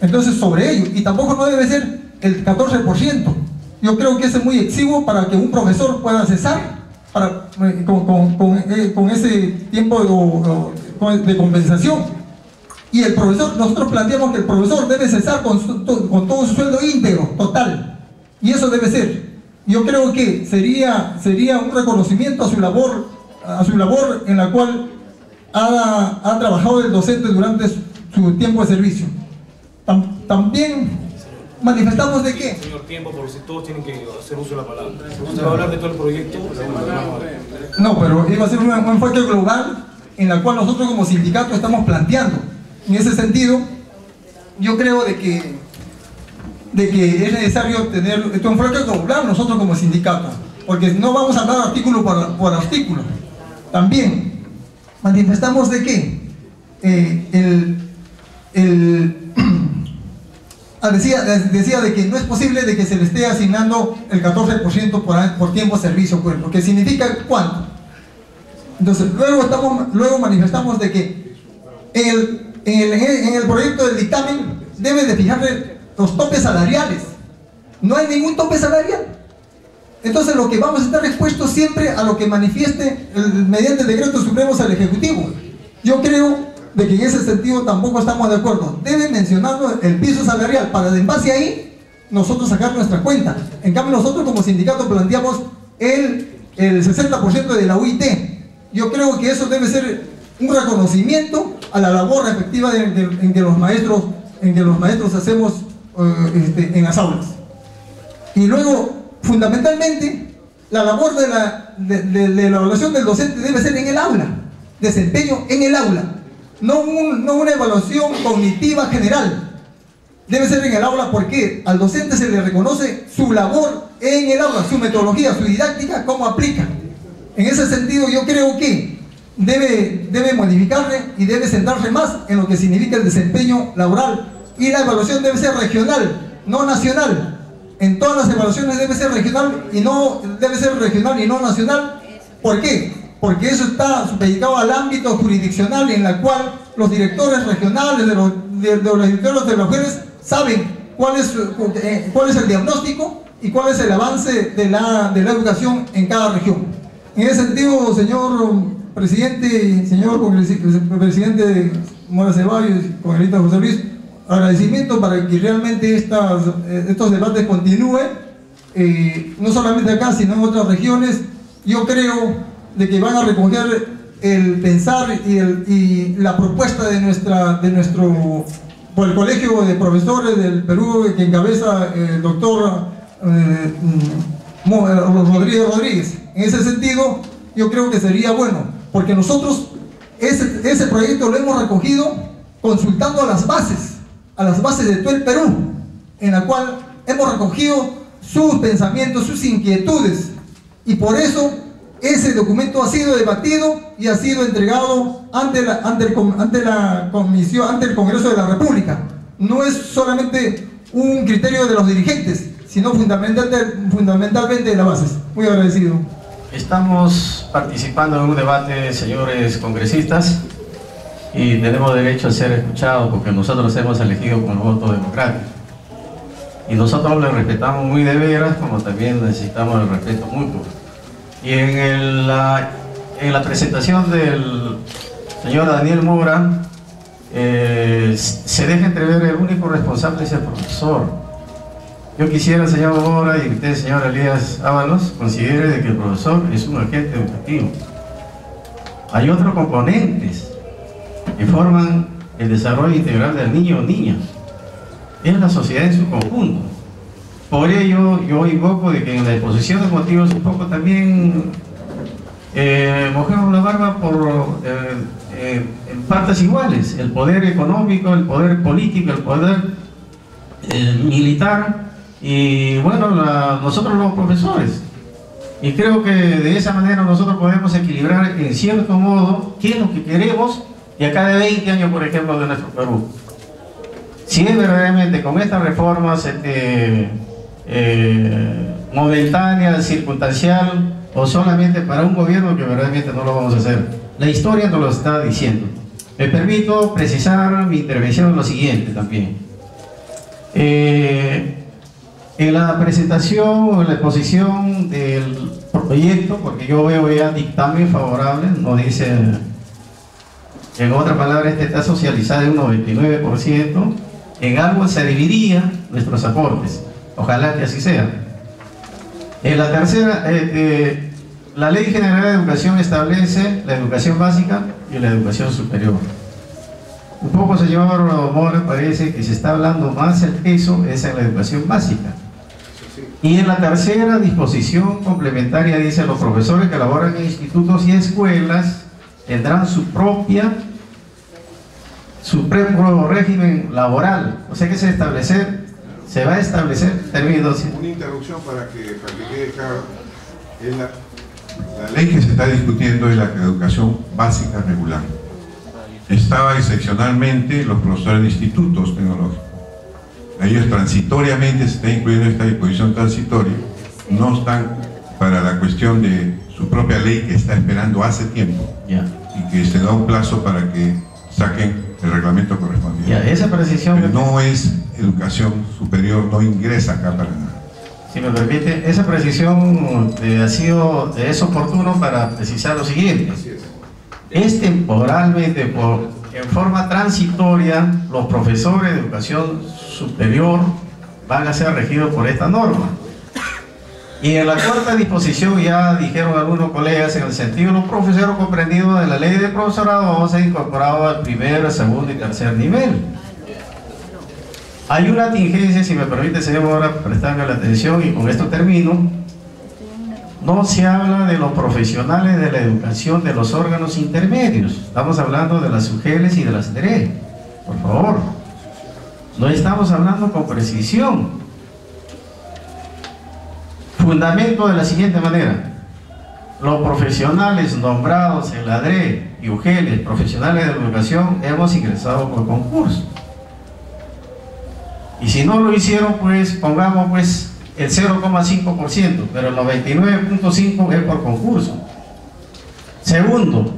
Entonces, sobre ello, y tampoco no debe ser el 14%. Yo creo que es muy exiguo para que un profesor pueda cesar con ese tiempo de compensación. Y el profesor, nosotros planteamos que el profesor debe cesar con todo su sueldo íntegro, total. Y eso debe ser. Yo creo que sería un reconocimiento a su labor en la cual ha trabajado el docente durante su tiempo de servicio. También manifestamos de que... Señor, tiempo, porque si todos tienen que hacer uso de la palabra. ¿Usted va a hablar de todo el proyecto? No, pero iba a ser un enfoque global en la cual nosotros como sindicato estamos planteando. En ese sentido, yo creo de que es necesario tener un enfoque global nosotros como sindicato, porque no vamos a hablar artículo por artículo. También manifestamos de que decía de que no es posible de que se le esté asignando el 14% por tiempo de servicio, pues, porque significa ¿cuánto? Entonces luego manifestamos de que en el proyecto del dictamen debe de fijarle los topes salariales. No hay ningún tope salarial. Entonces lo que vamos a estar expuestos siempre a lo que manifieste mediante el decreto supremo al Ejecutivo. Yo creo de que en ese sentido tampoco estamos de acuerdo. Debe mencionarlo el piso salarial para en base ahí nosotros sacar nuestra cuenta. En cambio nosotros como sindicato planteamos el 60% de la UIT. Yo creo que eso debe ser un reconocimiento a la labor efectiva en que los maestros hacemos en las aulas. Y luego, fundamentalmente, la labor de la evaluación del docente debe ser en el aula, desempeño en el aula, no una evaluación cognitiva general. Debe ser en el aula porque al docente se le reconoce su labor en el aula, su metodología, su didáctica, cómo aplica. En ese sentido yo creo que debe modificarle y debe centrarse más en lo que significa el desempeño laboral. Y la evaluación debe ser regional, no nacional. En todas las evaluaciones debe ser regional y no nacional. ¿Por qué? Porque eso está supeditado al ámbito jurisdiccional en la cual los directores regionales de los directores de las mujeres saben cuál es el diagnóstico y cuál es el avance de la educación en cada región. En ese sentido, señor presidente, señor presidente Mora Ceballos, congresista José Luis, agradecimiento para que realmente estos debates continúen, no solamente acá, sino en otras regiones. Yo creo de que van a recoger el pensar y la propuesta por el Colegio de Profesores del Perú, que encabeza el doctor Rodríguez. En ese sentido, yo creo que sería bueno, porque nosotros ese proyecto lo hemos recogido consultando a las bases de todo el Perú, en la cual hemos recogido sus pensamientos, sus inquietudes, y por eso ese documento ha sido debatido y ha sido entregado ante el Congreso de la República. No es solamente un criterio de los dirigentes, sino fundamentalmente de las bases. Muy agradecido. Estamos participando en un debate, señores congresistas, y tenemos derecho a ser escuchados porque nosotros hemos elegido con el voto democrático. Y nosotros le respetamos muy de veras, como también necesitamos el respeto mutuo. Y en la presentación del señor Daniel Mora, se deja entrever el único responsable es el profesor. Yo quisiera, señor Mora, y usted, señor Elías Ábalos, considere de que el profesor es un agente educativo. Hay otros componentes que forman el desarrollo integral del niño o niña. Es la sociedad en su conjunto. Por ello, yo invoco de que en la exposición de motivos un poco también mojemos la barba en partes iguales. El poder económico, el poder político, el poder militar y bueno, nosotros los profesores. Y creo que de esa manera nosotros podemos equilibrar en cierto modo qué es lo que queremos de acá de 20 años, por ejemplo, de nuestro Perú. Si es verdaderamente con estas reformas momentánea, circunstancial, o solamente para un gobierno, que verdaderamente no lo vamos a hacer. La historia nos lo está diciendo. Me permito precisar mi intervención en lo siguiente también. En la presentación o en la exposición del proyecto, porque yo veo ya dictamen favorable, no dice, en otra palabra, este está socializado en un 99%, en algo se dividiría nuestros aportes. Ojalá que así sea. En la tercera, la Ley General de Educación establece la educación básica y la educación superior. Un poco, señor Mora, parece que se está hablando más el peso es en la educación básica. Y en la tercera disposición complementaria dice: los profesores que laboran en institutos y escuelas tendrán su propio régimen laboral. O sea que se va a establecer términos. Una interrupción para que quede claro. La ley que se está discutiendo es la educación básica regular. Estaba excepcionalmente los profesores de institutos tecnológicos. Ellos transitoriamente se está incluyendo esta disposición transitoria. No están para la cuestión de su propia ley que está esperando hace tiempo. Ya. Y que se da un plazo para que saquen el reglamento correspondiente. Ya, esa precisión. Pero no es educación superior, no ingresa acá para nada. Si me permite, esa precisión es oportuno para precisar lo siguiente. Es temporalmente, en forma transitoria, los profesores de educación superior van a ser regidos por esta norma. Y en la cuarta disposición ya dijeron algunos colegas, en el sentido de los profesores comprendidos de la ley de profesorado, vamos a incorporar al primer, segundo y tercer nivel. Hay una tingencia, si me permite, señor Mora, prestarme la atención, y con esto termino. No se habla de los profesionales de la educación de los órganos intermedios. Estamos hablando de las UGELs y de las DRE. Por favor. No estamos hablando con precisión. Fundamento de la siguiente manera: los profesionales nombrados en la DRE y UGELs, profesionales de la educación, hemos ingresado por concurso. Y si no lo hicieron, pues pongamos pues el 0,5%, pero el 99,5% es por concurso. Segundo,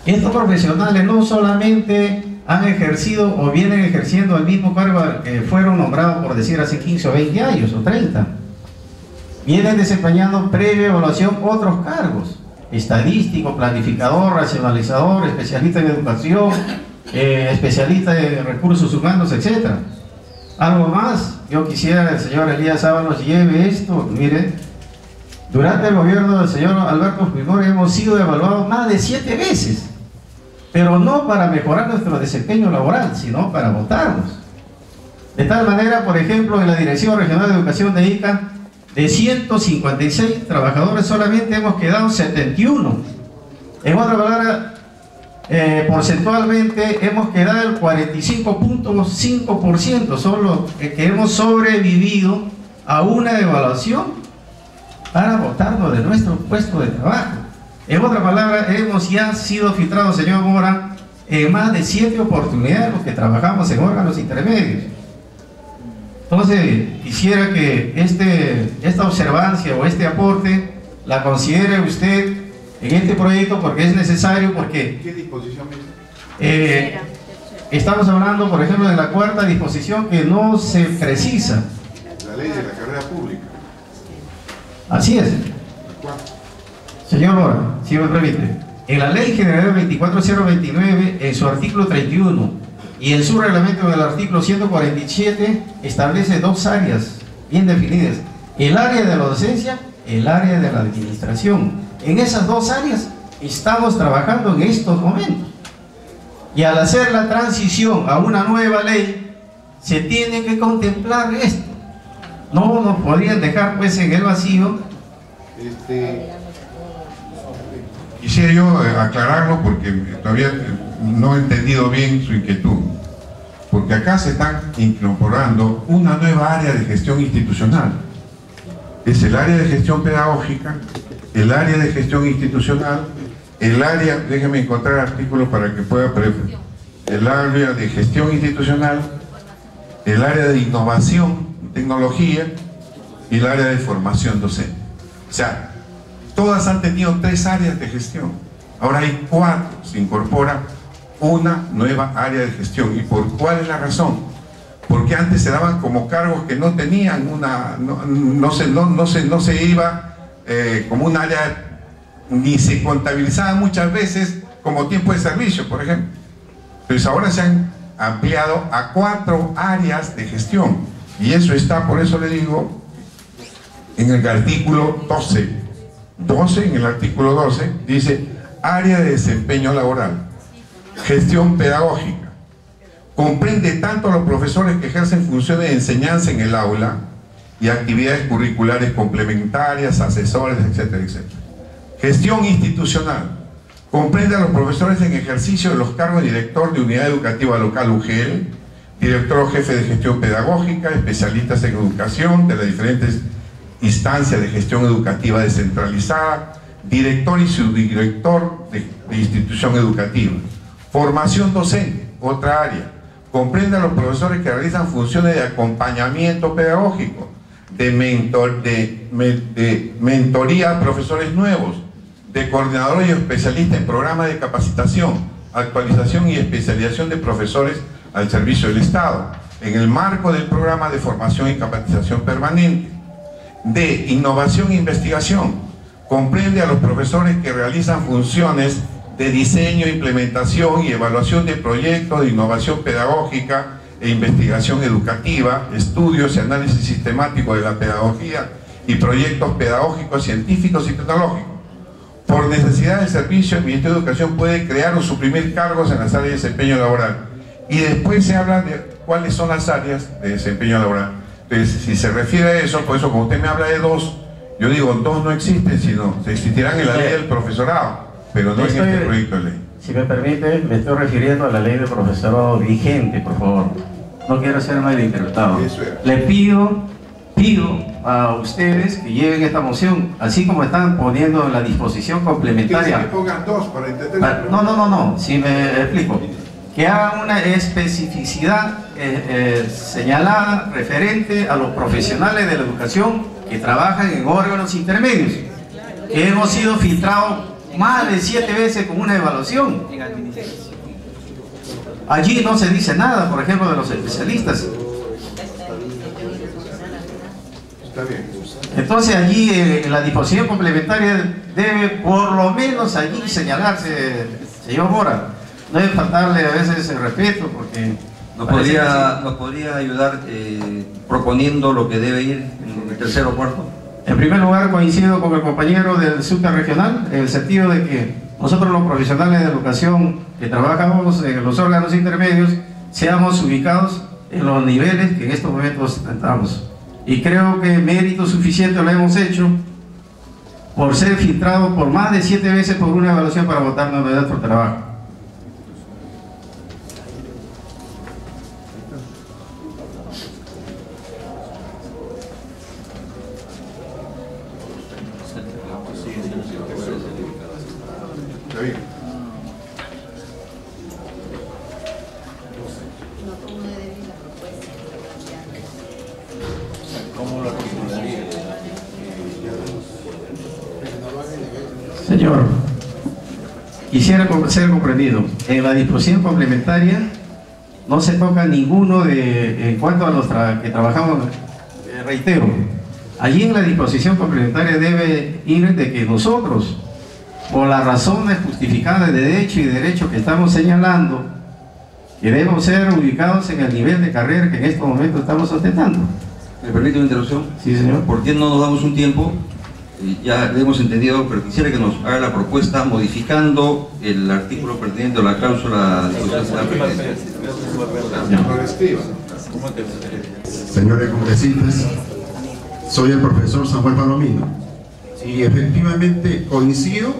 estos profesionales no solamente han ejercido o vienen ejerciendo el mismo cargo que fueron nombrados, por decir, hace 15 o 20 años o 30. vienen desempeñando previa evaluación otros cargos: estadístico, planificador, racionalizador, especialista en educación, especialista en recursos humanos, etc. Algo más, yo quisiera que el señor Elías Ábalos lleve esto. Mire, durante el gobierno del señor Alberto Fujimori hemos sido evaluados más de 7 veces, pero no para mejorar nuestro desempeño laboral, sino para votarnos. De tal manera, por ejemplo, en la Dirección Regional de Educación de Ica, de 156 trabajadores solamente hemos quedado 71. En otra palabra, porcentualmente hemos quedado el 45.5%, son los que hemos sobrevivido a una evaluación para votarnos de nuestro puesto de trabajo. En otra palabra, hemos ya sido filtrados, señor Mora, en más de 7 oportunidades los que trabajamos en órganos intermedios. Entonces, quisiera que esta observancia o este aporte la considere usted en este proyecto, porque es necesario, porque... ¿Qué disposición es? Estamos hablando, por ejemplo, de la 4ª disposición que no se precisa. La ley de la carrera pública. Así es. Señor Mora, si me permite, en la Ley General 24029, en su artículo 31, y en su reglamento del artículo 147 establece 2 áreas bien definidas: el área de la docencia, el área de la administración. En esas 2 áreas estamos trabajando en estos momentos, y al hacer la transición a una nueva ley se tiene que contemplar esto. No nos podrían dejar pues en el vacío. Quisiera yo aclararlo porque todavía no he entendido bien su inquietud, porque acá se están incorporando una nueva área de gestión institucional. Es el área de gestión pedagógica, el área de gestión institucional, el área, déjeme encontrar el artículo para que pueda prever, el área de gestión institucional, el área de innovación, tecnología y el área de formación docente. O sea, todas han tenido 3 áreas de gestión. Ahora hay 4, se incorpora una nueva área de gestión. ¿Y por cuál es la razón? Porque antes se daban como cargos que no tenían una, no se iba como un área, ni se contabilizaba muchas veces como tiempo de servicio, por ejemplo. Entonces ahora se han ampliado a 4 áreas de gestión, y eso está, por eso le digo, en el artículo 12, en el artículo 12 dice: área de desempeño laboral, gestión pedagógica, comprende tanto a los profesores que ejercen funciones de enseñanza en el aula y actividades curriculares complementarias, asesores, etcétera, etcétera. Gestión institucional, comprende a los profesores en ejercicio de los cargos de director de unidad educativa local UGEL, director o jefe de gestión pedagógica, especialistas en educación de las diferentes instancias de gestión educativa descentralizada, director y subdirector de institución educativa. Formación docente, otra área, comprende a los profesores que realizan funciones de acompañamiento pedagógico, de mentoría a profesores nuevos, de coordinador y especialista en programas de capacitación, actualización y especialización de profesores al servicio del Estado, en el marco del programa de formación y capacitación permanente. De innovación e investigación, comprende a los profesores que realizan funciones de diseño, implementación y evaluación de proyectos de innovación pedagógica e investigación educativa, estudios y análisis sistemático de la pedagogía y proyectos pedagógicos, científicos y tecnológicos. Por necesidad del servicio, el Ministerio de Educación puede crear o suprimir cargos en las áreas de desempeño laboral. Y después se habla de cuáles son las áreas de desempeño laboral. Entonces, si se refiere a eso, por eso como usted me habla de 2, yo digo, 2 no existen, sino se existirán en la ley del profesorado, pero no en este proyecto de ley. Si me permite, me estoy refiriendo a la ley del profesorado vigente, por favor. No quiero ser malinterpretado. Le pido a ustedes que lleven esta moción, así como están poniendo la disposición complementaria. Que pongan 2 para entender. No, si me explico. Que hagan una especificidad señalada referente a los profesionales de la educación que trabajan en órganos intermedios, que hemos sido filtrados más de 7 veces con una evaluación. Allí no se dice nada, por ejemplo, de los especialistas. Está bien. Entonces allí en la disposición complementaria debe por lo menos allí señalarse, señor Mora, no debe faltarle a veces el respeto porque... ¿Nos podría ayudar proponiendo lo que debe ir en el tercero o cuarto? En primer lugar, coincido con el compañero del subte regional en el sentido de que nosotros los profesionales de educación que trabajamos en los órganos intermedios seamos ubicados en los niveles que en estos momentos estamos. Y creo que mérito suficiente lo hemos hecho por ser filtrado por más de 7 veces por una evaluación para votar novedad por trabajo. Está bien. Señor, quisiera ser comprendido. En la disposición complementaria no se toca ninguno en cuanto a los que trabajamos, reitero, allí en la disposición complementaria debe ir de que nosotros, por las razones justificadas de derecho que estamos señalando, que debemos ser ubicados en el nivel de carrera que en estos momentos estamos ostentando. ¿Me permite una interrupción? Sí, señor. ¿Por qué no nos damos un tiempo? Ya lo hemos entendido, pero quisiera que nos haga la propuesta modificando el artículo pertinente o la cláusula de disposición pertinente. Señores congresistas, soy el profesor Samuel Palomino y efectivamente coincido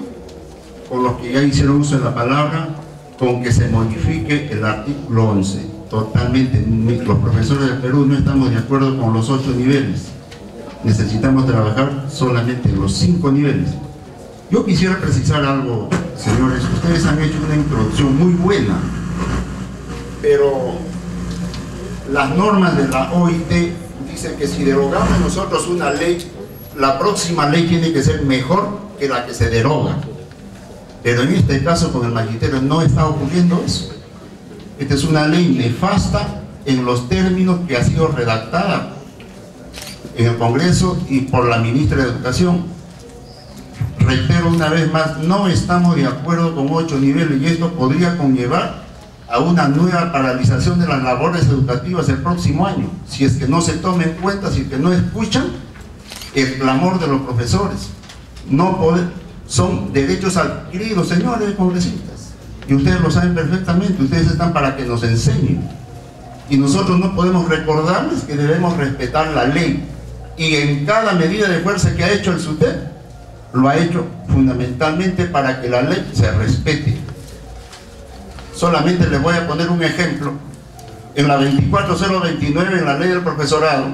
con los que ya hicieron uso de la palabra con que se modifique el artículo 11. Totalmente, los profesores del Perú no estamos de acuerdo con los 8 niveles. Necesitamos trabajar solamente en los 5 niveles. Yo quisiera precisar algo, señores. Ustedes han hecho una introducción muy buena, pero las normas de la OIT dicen que si derogamos nosotros una ley, la próxima ley tiene que ser mejor que la que se deroga. Pero en este caso con el magisterio no está ocurriendo eso. Esta es una ley nefasta en los términos que ha sido redactada en el Congreso y por la ministra de Educación. Reitero una vez más, no estamos de acuerdo con 8 niveles y esto podría conllevar a una nueva paralización de las labores educativas el próximo año, si es que no se toma en cuenta, si es que no escuchan el clamor de los profesores. Son derechos adquiridos, señores congresistas, y ustedes lo saben perfectamente. Ustedes están para que nos enseñen y nosotros no podemos recordarles que debemos respetar la ley, y en cada medida de fuerza que ha hecho el SUTEP lo ha hecho fundamentalmente para que la ley se respete. Solamente les voy a poner un ejemplo. En la 24029, en la ley del profesorado,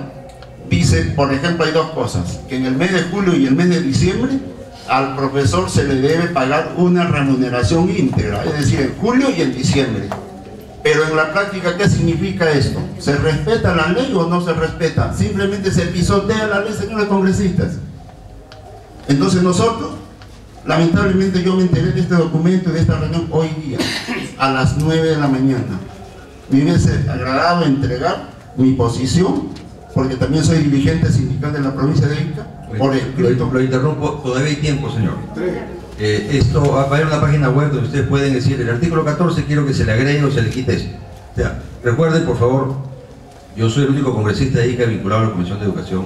dice, por ejemplo, hay 2 cosas: que en el mes de julio y el mes de diciembre al profesor se le debe pagar una remuneración íntegra, es decir, en julio y en diciembre. Pero en la práctica, ¿qué significa esto? ¿Se respeta la ley o no se respeta? Simplemente se pisotea la ley, señores congresistas. Entonces nosotros, lamentablemente yo me enteré de este documento y de esta reunión hoy día, a las 9 de la mañana. Me hubiese agradado entregar mi posición, porque también soy dirigente sindical de la provincia de Ica, por escrito. Lo interrumpo, todavía hay tiempo, señor. Esto va a haber una página web donde ustedes pueden decir: el artículo 14 quiero que se le agregue o se le quite esto. O sea, recuerden, por favor, yo soy el único congresista de Ica vinculado a la Comisión de Educación.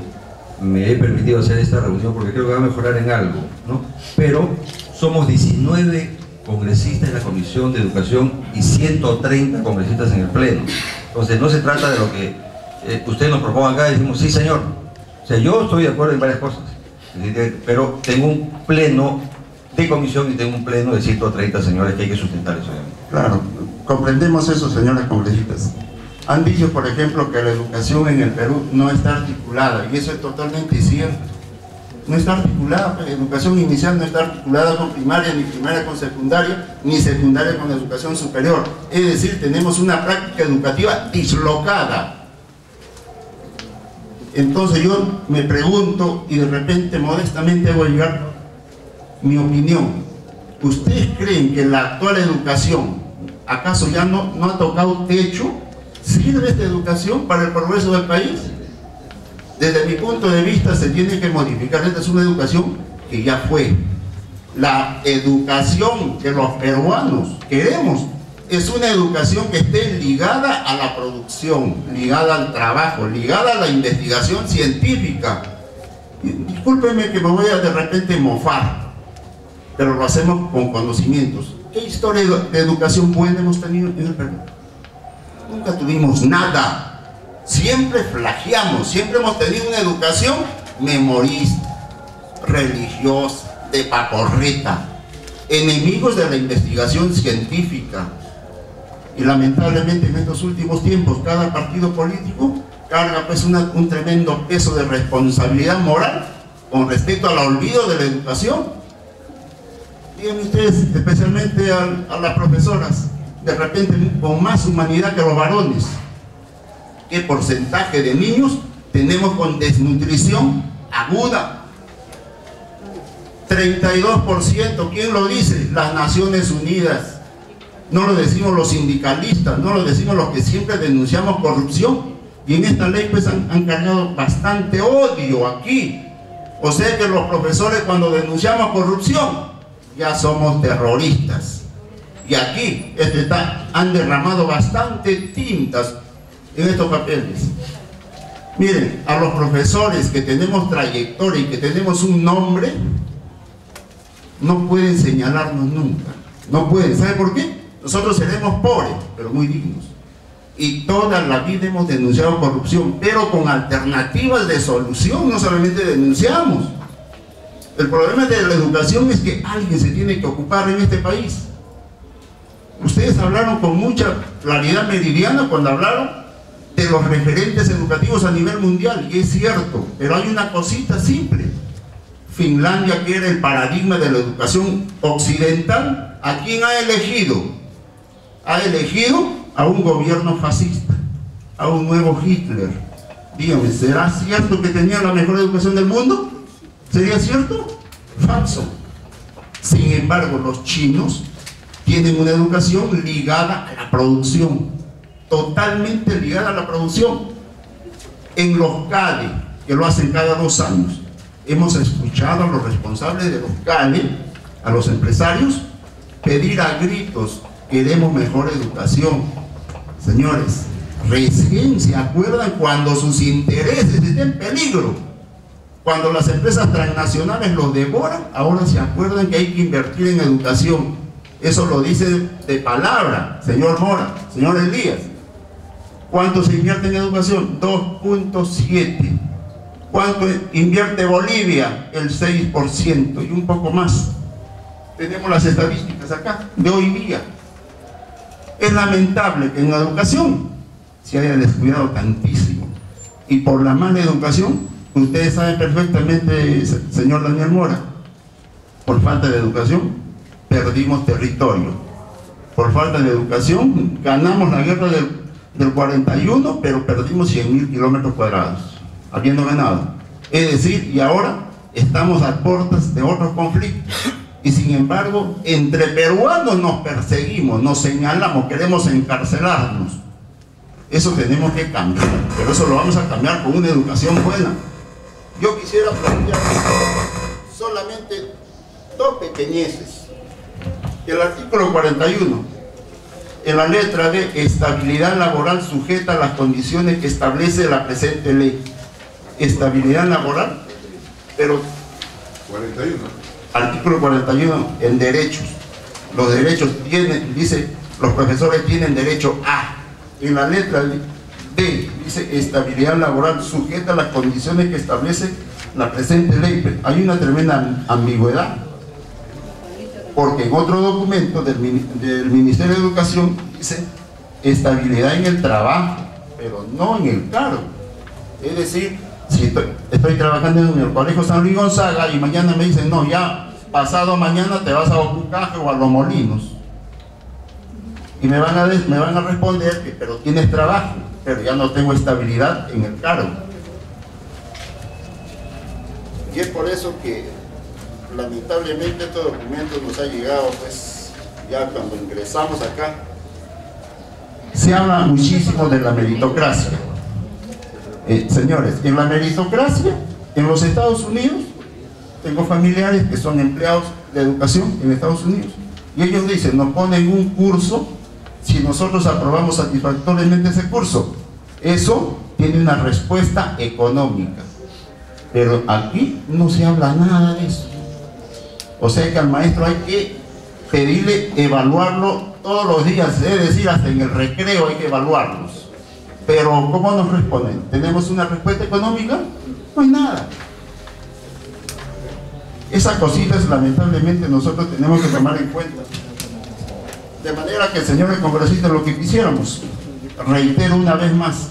Me he permitido hacer esta reunión porque creo que va a mejorar en algo, ¿no? Pero somos 19 congresistas en la Comisión de Educación y 130 congresistas en el Pleno. Entonces no se trata de lo que ustedes nos propongan acá y decimos: sí, señor. O sea, yo estoy de acuerdo en varias cosas, pero tengo un pleno de comisión y tengo un pleno de 130 señores que hay que sustentar eso. Claro, comprendemos eso, señores congresistas. Han dicho, por ejemplo, que la educación en el Perú no está articulada, y eso es totalmente cierto. No está articulada, la educación inicial no está articulada con primaria, ni primaria con secundaria, ni secundaria con educación superior. Es decir, tenemos una práctica educativa dislocada. Entonces yo me pregunto, y de repente modestamente voy a llegar mi opinión: ¿ustedes creen que la actual educación acaso ya no ha tocado techo? ¿Sirve esta educación para el progreso del país? Desde mi punto de vista se tiene que modificar. Esta es una educación que ya fue. La educación que los peruanos queremos es una educación que esté ligada a la producción, ligada al trabajo, ligada a la investigación científica. Discúlpeme que me voy a de repente mofar, pero lo hacemos con conocimientos. ¿Qué historia de educación buena hemos tenido en el Perú? Nunca tuvimos nada. Siempre plagiamos, siempre hemos tenido una educación memorista, religiosa, de paporreta, enemigos de la investigación científica. Y lamentablemente en estos últimos tiempos cada partido político carga pues un tremendo peso de responsabilidad moral con respecto al olvido de la educación. Díganme ustedes, especialmente a las profesoras, de repente con más humanidad que los varones, ¿qué porcentaje de niños tenemos con desnutrición aguda? 32%, ¿quién lo dice? Las Naciones Unidas. No lo decimos los sindicalistas, no lo decimos los que siempre denunciamos corrupción. Y en esta ley pues han cargado bastante odio aquí. O sea que los profesores cuando denunciamos corrupción ya somos terroristas. Y aquí han derramado bastante tintas en estos papeles. Miren, a los profesores que tenemos trayectoria y que tenemos un nombre, no pueden señalarnos nunca. No pueden. ¿Sabe por qué? Nosotros seremos pobres, pero muy dignos. Y toda la vida hemos denunciado corrupción, pero con alternativas de solución, no solamente denunciamos. El problema de la educación es que alguien se tiene que ocupar en este país. Ustedes hablaron con mucha claridad meridiana cuando hablaron de los referentes educativos a nivel mundial, y es cierto, pero hay una cosita simple. Finlandia, que era el paradigma de la educación occidental, ¿a quién ha elegido? Ha elegido a un gobierno fascista, a un nuevo Hitler. Dígame, ¿será cierto que tenía la mejor educación del mundo? ¿Sería cierto? Falso. Sin embargo, los chinos tienen una educación ligada a la producción, totalmente ligada a la producción. En los CADE, que lo hacen cada 2 años, hemos escuchado a los responsables de los CADE, a los empresarios, pedir a gritos: queremos mejor educación. Señores, recién se acuerdan cuando sus intereses estén en peligro, cuando las empresas transnacionales los devoran, ahora se acuerdan que hay que invertir en educación. Eso lo dice de palabra señor Mora, señor Elías. ¿Cuánto se invierte en educación? 2.7. ¿Cuánto invierte Bolivia? El 6% y un poco más. Tenemos las estadísticas acá de hoy día. Es lamentable que en la educación se haya descuidado tantísimo, y por la mala educación, ustedes saben perfectamente, señor Daniel Mora, por falta de educación perdimos territorio. Por falta de educación ganamos la guerra del 41, pero perdimos 100.000 kilómetros cuadrados habiendo ganado. Es decir, y ahora estamos a puertas de otros conflictos. Y sin embargo, entre peruanos nos perseguimos, nos señalamos, queremos encarcelarnos. Eso tenemos que cambiar, pero eso lo vamos a cambiar con una educación buena. Yo quisiera plantear solamente 2 pequeñeces. El artículo 41, en la letra D, estabilidad laboral sujeta a las condiciones que establece la presente ley. Estabilidad laboral, pero 41. Artículo 41, en derechos. Los derechos tienen, dice, los profesores tienen derecho a. En la letra D, dice estabilidad laboral sujeta a las condiciones que establece la presente ley. Hay una tremenda ambigüedad, porque en otro documento del Ministerio de Educación dice estabilidad en el trabajo, pero no en el cargo. Es decir, si estoy trabajando en el Colegio San Luis Gonzaga y mañana me dicen, no, ya pasado mañana te vas a Ocucaje o a Los Molinos, y me van a responder que pero tienes trabajo, pero ya no tengo estabilidad en el cargo. Y es por eso que lamentablemente este documento nos ha llegado, pues ya cuando ingresamos acá se habla muchísimo de la meritocracia. Señores, en la meritocracia, en los Estados Unidos, tengo familiares que son empleados de educación en Estados Unidos, y ellos dicen, nos ponen un curso si nosotros aprobamos satisfactoriamente ese curso. Eso tiene una respuesta económica, pero aquí no se habla nada de eso. O sea que al maestro hay que pedirle evaluarlo todos los días, es decir, hasta en el recreo hay que evaluarlos. Pero ¿cómo nos responden? ¿Tenemos una respuesta económica? No hay nada. Esas cositas lamentablemente nosotros tenemos que tomar en cuenta. De manera que, señores congresistas, lo que quisiéramos, reitero una vez más,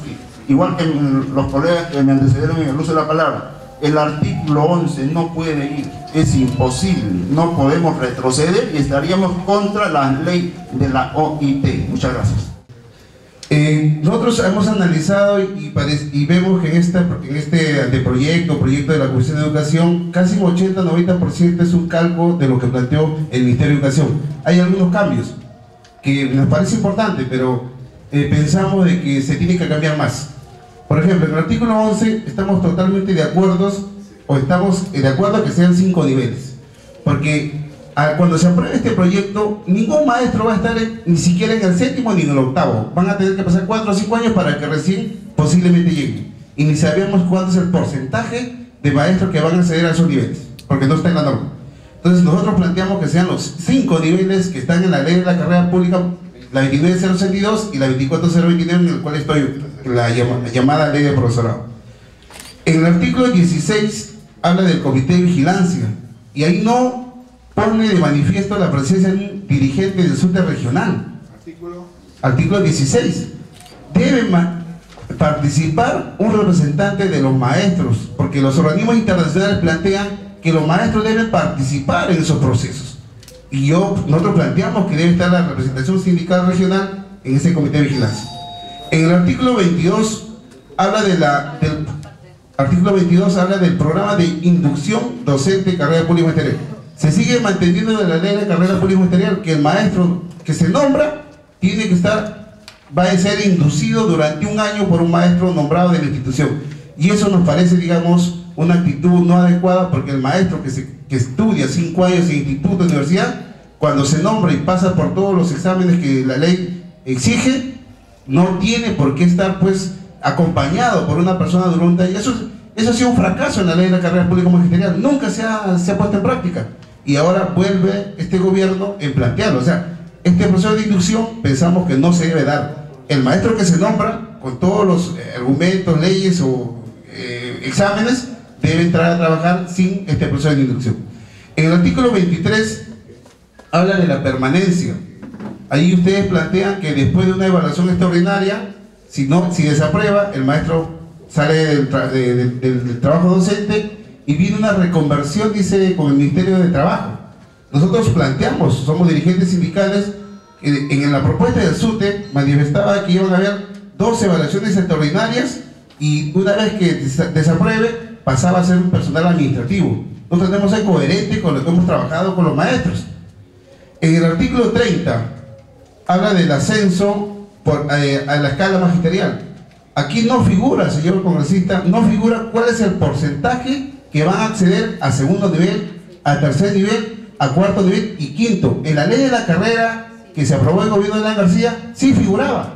igual que los colegas que me antecedieron en el uso de la palabra, el artículo 11 no puede ir, es imposible, no podemos retroceder y estaríamos contra la ley de la OIT. Muchas gracias. Nosotros hemos analizado y vemos que en este anteproyecto, proyecto de la Comisión de Educación, casi un 80-90% es un calco de lo que planteó el Ministerio de Educación. Hay algunos cambios que nos parece importante, pero pensamos de que se tiene que cambiar más. Por ejemplo, en el artículo 11 estamos totalmente de acuerdo, o estamos de acuerdo que sean 5 niveles, porque cuando se apruebe este proyecto, ningún maestro va a estar ni siquiera en el 7º ni en el 8º. Van a tener que pasar 4 o 5 años para que recién posiblemente lleguen. Y ni sabemos cuánto es el porcentaje de maestros que van a acceder a esos niveles, porque no está en la norma. Entonces nosotros planteamos que sean los 5 niveles que están en la ley de la carrera pública, la 29062 y la 24029, en el cual estoy, la llamada ley de profesorado. En el artículo 16 habla del comité de vigilancia, y ahí no pone de manifiesto la presencia de un dirigente del SUTE regional. Artículo 16. Debe participar un representante de los maestros, porque los organismos internacionales plantean que los maestros deben participar en esos procesos. Y nosotros planteamos que debe estar la representación sindical regional en ese comité de vigilancia. En el artículo 22 habla del programa de inducción docente carrera pública magisterial. Se sigue manteniendo de la ley de carrera pública magisterial que el maestro que se nombra tiene que va a ser inducido durante un año por un maestro nombrado de la institución. Y eso nos parece, digamos, una actitud no adecuada, porque el maestro que estudia 5 años en instituto, universidad, cuando se nombra y pasa por todos los exámenes que la ley exige, no tiene por qué estar pues acompañado por una persona durante un año. Eso ha sido un fracaso en la ley de la carrera pública magisterial, nunca se ha puesto en práctica, y ahora vuelve este gobierno en plantearlo. O sea, este proceso de inducción pensamos que no se debe dar. El maestro que se nombra, con todos los argumentos, leyes o exámenes, debe entrar a trabajar sin este proceso de inducción. En el artículo 23 habla de la permanencia. Ahí ustedes plantean que después de una evaluación extraordinaria, si desaprueba, el maestro sale del trabajo docente y viene una reconversión, dice, con el Ministerio de Trabajo. Nosotros planteamos, somos dirigentes sindicales, en la propuesta del SUTE manifestaba que iban a haber 2 evaluaciones extraordinarias, y una vez que desapruebe, pasaba a ser un personal administrativo. Nosotros tenemos que ser coherentes con lo que hemos trabajado con los maestros. En el artículo 30 habla del ascenso a la escala magisterial. Aquí no figura, señor congresista, no figura cuál es el porcentaje que van a acceder a 2º nivel, a 3er nivel, a 4º nivel y 5º. En la ley de la carrera que se aprobó en el gobierno de Alan García, sí figuraba.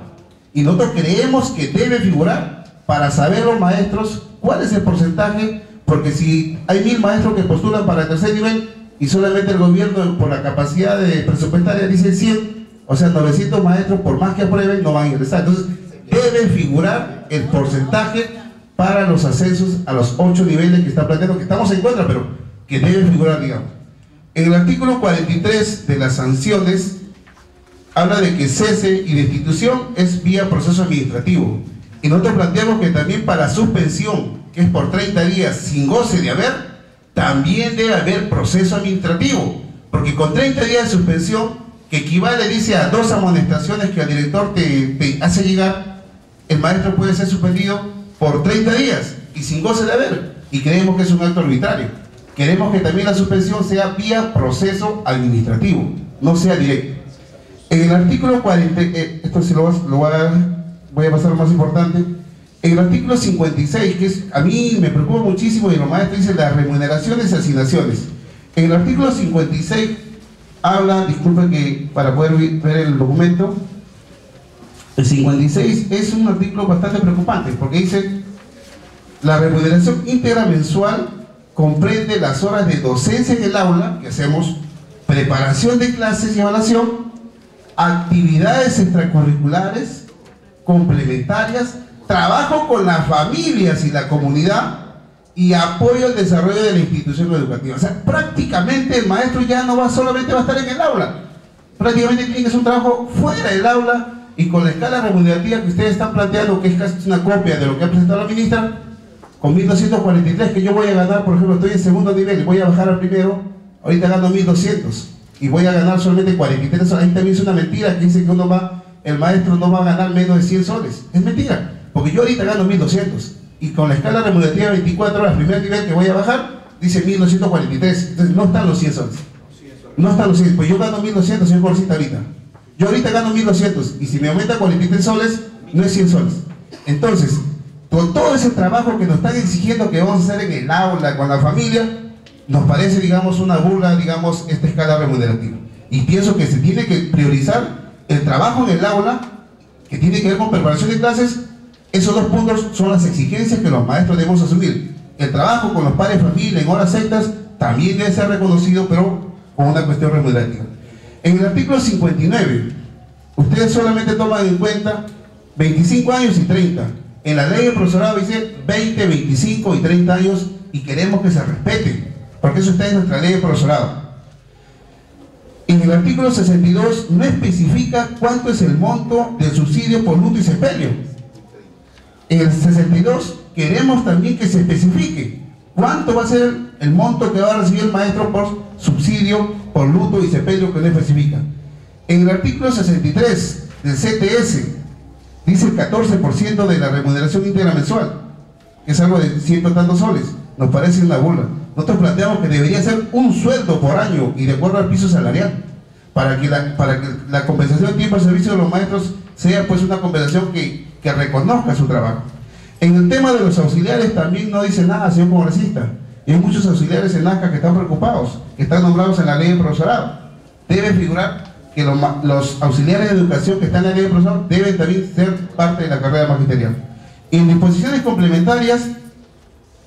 Y nosotros creemos que debe figurar para saber los maestros cuál es el porcentaje, porque si hay 1000 maestros que postulan para el 3er nivel y solamente el gobierno por la capacidad presupuestaria dice 100, o sea, 900 maestros por más que aprueben no van a ingresar. Entonces debe figurar el porcentaje para los ascensos a los 8 niveles que está planteando, que estamos en contra, pero que debe figurar, digamos. En el artículo 43 de las sanciones habla de que cese y destitución es vía proceso administrativo, y nosotros planteamos que también para suspensión, que es por 30 días sin goce de haber, también debe haber proceso administrativo, porque con 30 días de suspensión, que equivale, dice, a 2 amonestaciones que el director te hace llegar, el maestro puede ser suspendido por 30 días y sin goce de haber, y creemos que es un acto arbitrario. Queremos que también la suspensión sea vía proceso administrativo, no sea directo. En el artículo 40, esto se voy a pasar lo más importante. En el artículo 56, que a mí me preocupa muchísimo, y los maestros dicen las remuneraciones y asignaciones. En el artículo 56 habla, disculpen que para poder ver el documento, el 56 es un artículo bastante preocupante, porque dice: la remuneración íntegra mensual comprende las horas de docencia en el aula, que hacemos, preparación de clases y evaluación, actividades extracurriculares, complementarias, trabajo con las familias y la comunidad y apoyo al desarrollo de la institución educativa. O sea, prácticamente el maestro ya no va solamente va a estar en el aula, prácticamente tiene que hacer un trabajo fuera del aula, y con la escala remunerativa que ustedes están planteando, que es casi una copia de lo que ha presentado la ministra, con 1.243 que yo voy a ganar, por ejemplo, estoy en segundo nivel y voy a bajar al primero, ahorita gano 1.200 y voy a ganar solamente 43 soles. Ahí también es una mentira que dice que el maestro no va a ganar menos de 100 soles. Es mentira, porque yo ahorita gano 1.200 y con la escala remunerativa de 24 horas, primer nivel que voy a bajar, dice 1.243, entonces no están los 100 soles. No están los 100, pues yo gano 1.200, señor Corcita, ahorita. Yo ahorita gano 1.200 y si me aumenta 43 soles, no es 100 soles. Entonces, con todo ese trabajo que nos están exigiendo que vamos a hacer en el aula, con la familia, nos parece, digamos, una burla, digamos, esta escala remunerativa. Y pienso que se tiene que priorizar el trabajo en el aula, que tiene que ver con preparación de clases. Esos dos puntos son las exigencias que los maestros debemos asumir. El trabajo con los padres de familia en horas extras también debe ser reconocido, pero con una cuestión remunerativa. En el artículo 59, ustedes solamente toman en cuenta 25 años y 30. En la ley de profesorado dice 20, 25 y 30 años, y queremos que se respete, porque eso está en nuestra ley de profesorado. En el artículo 62 no especifica cuánto es el monto del subsidio por luto y sepelio. En el 62 queremos también que se especifique cuánto va a ser el monto que va a recibir el maestro por subsidio por luto y sepelio, que no especifica. En el artículo 63 del CTS dice el 14% de la remuneración íntegra mensual, que es algo de 100 tantos soles. Nos parece una burla. Nosotros planteamos que debería ser un sueldo por año y de acuerdo al piso salarial, para que la compensación de tiempo de servicio de los maestros sea pues una compensación que reconozca su trabajo. En el tema de los auxiliares también no dice nada, señor congresista. Y hay muchos auxiliares en NASCA que están preocupados, que están nombrados en la ley de profesorado. Debe figurar que los auxiliares de educación que están en la ley de profesorado deben también ser parte de la carrera magisterial. En disposiciones complementarias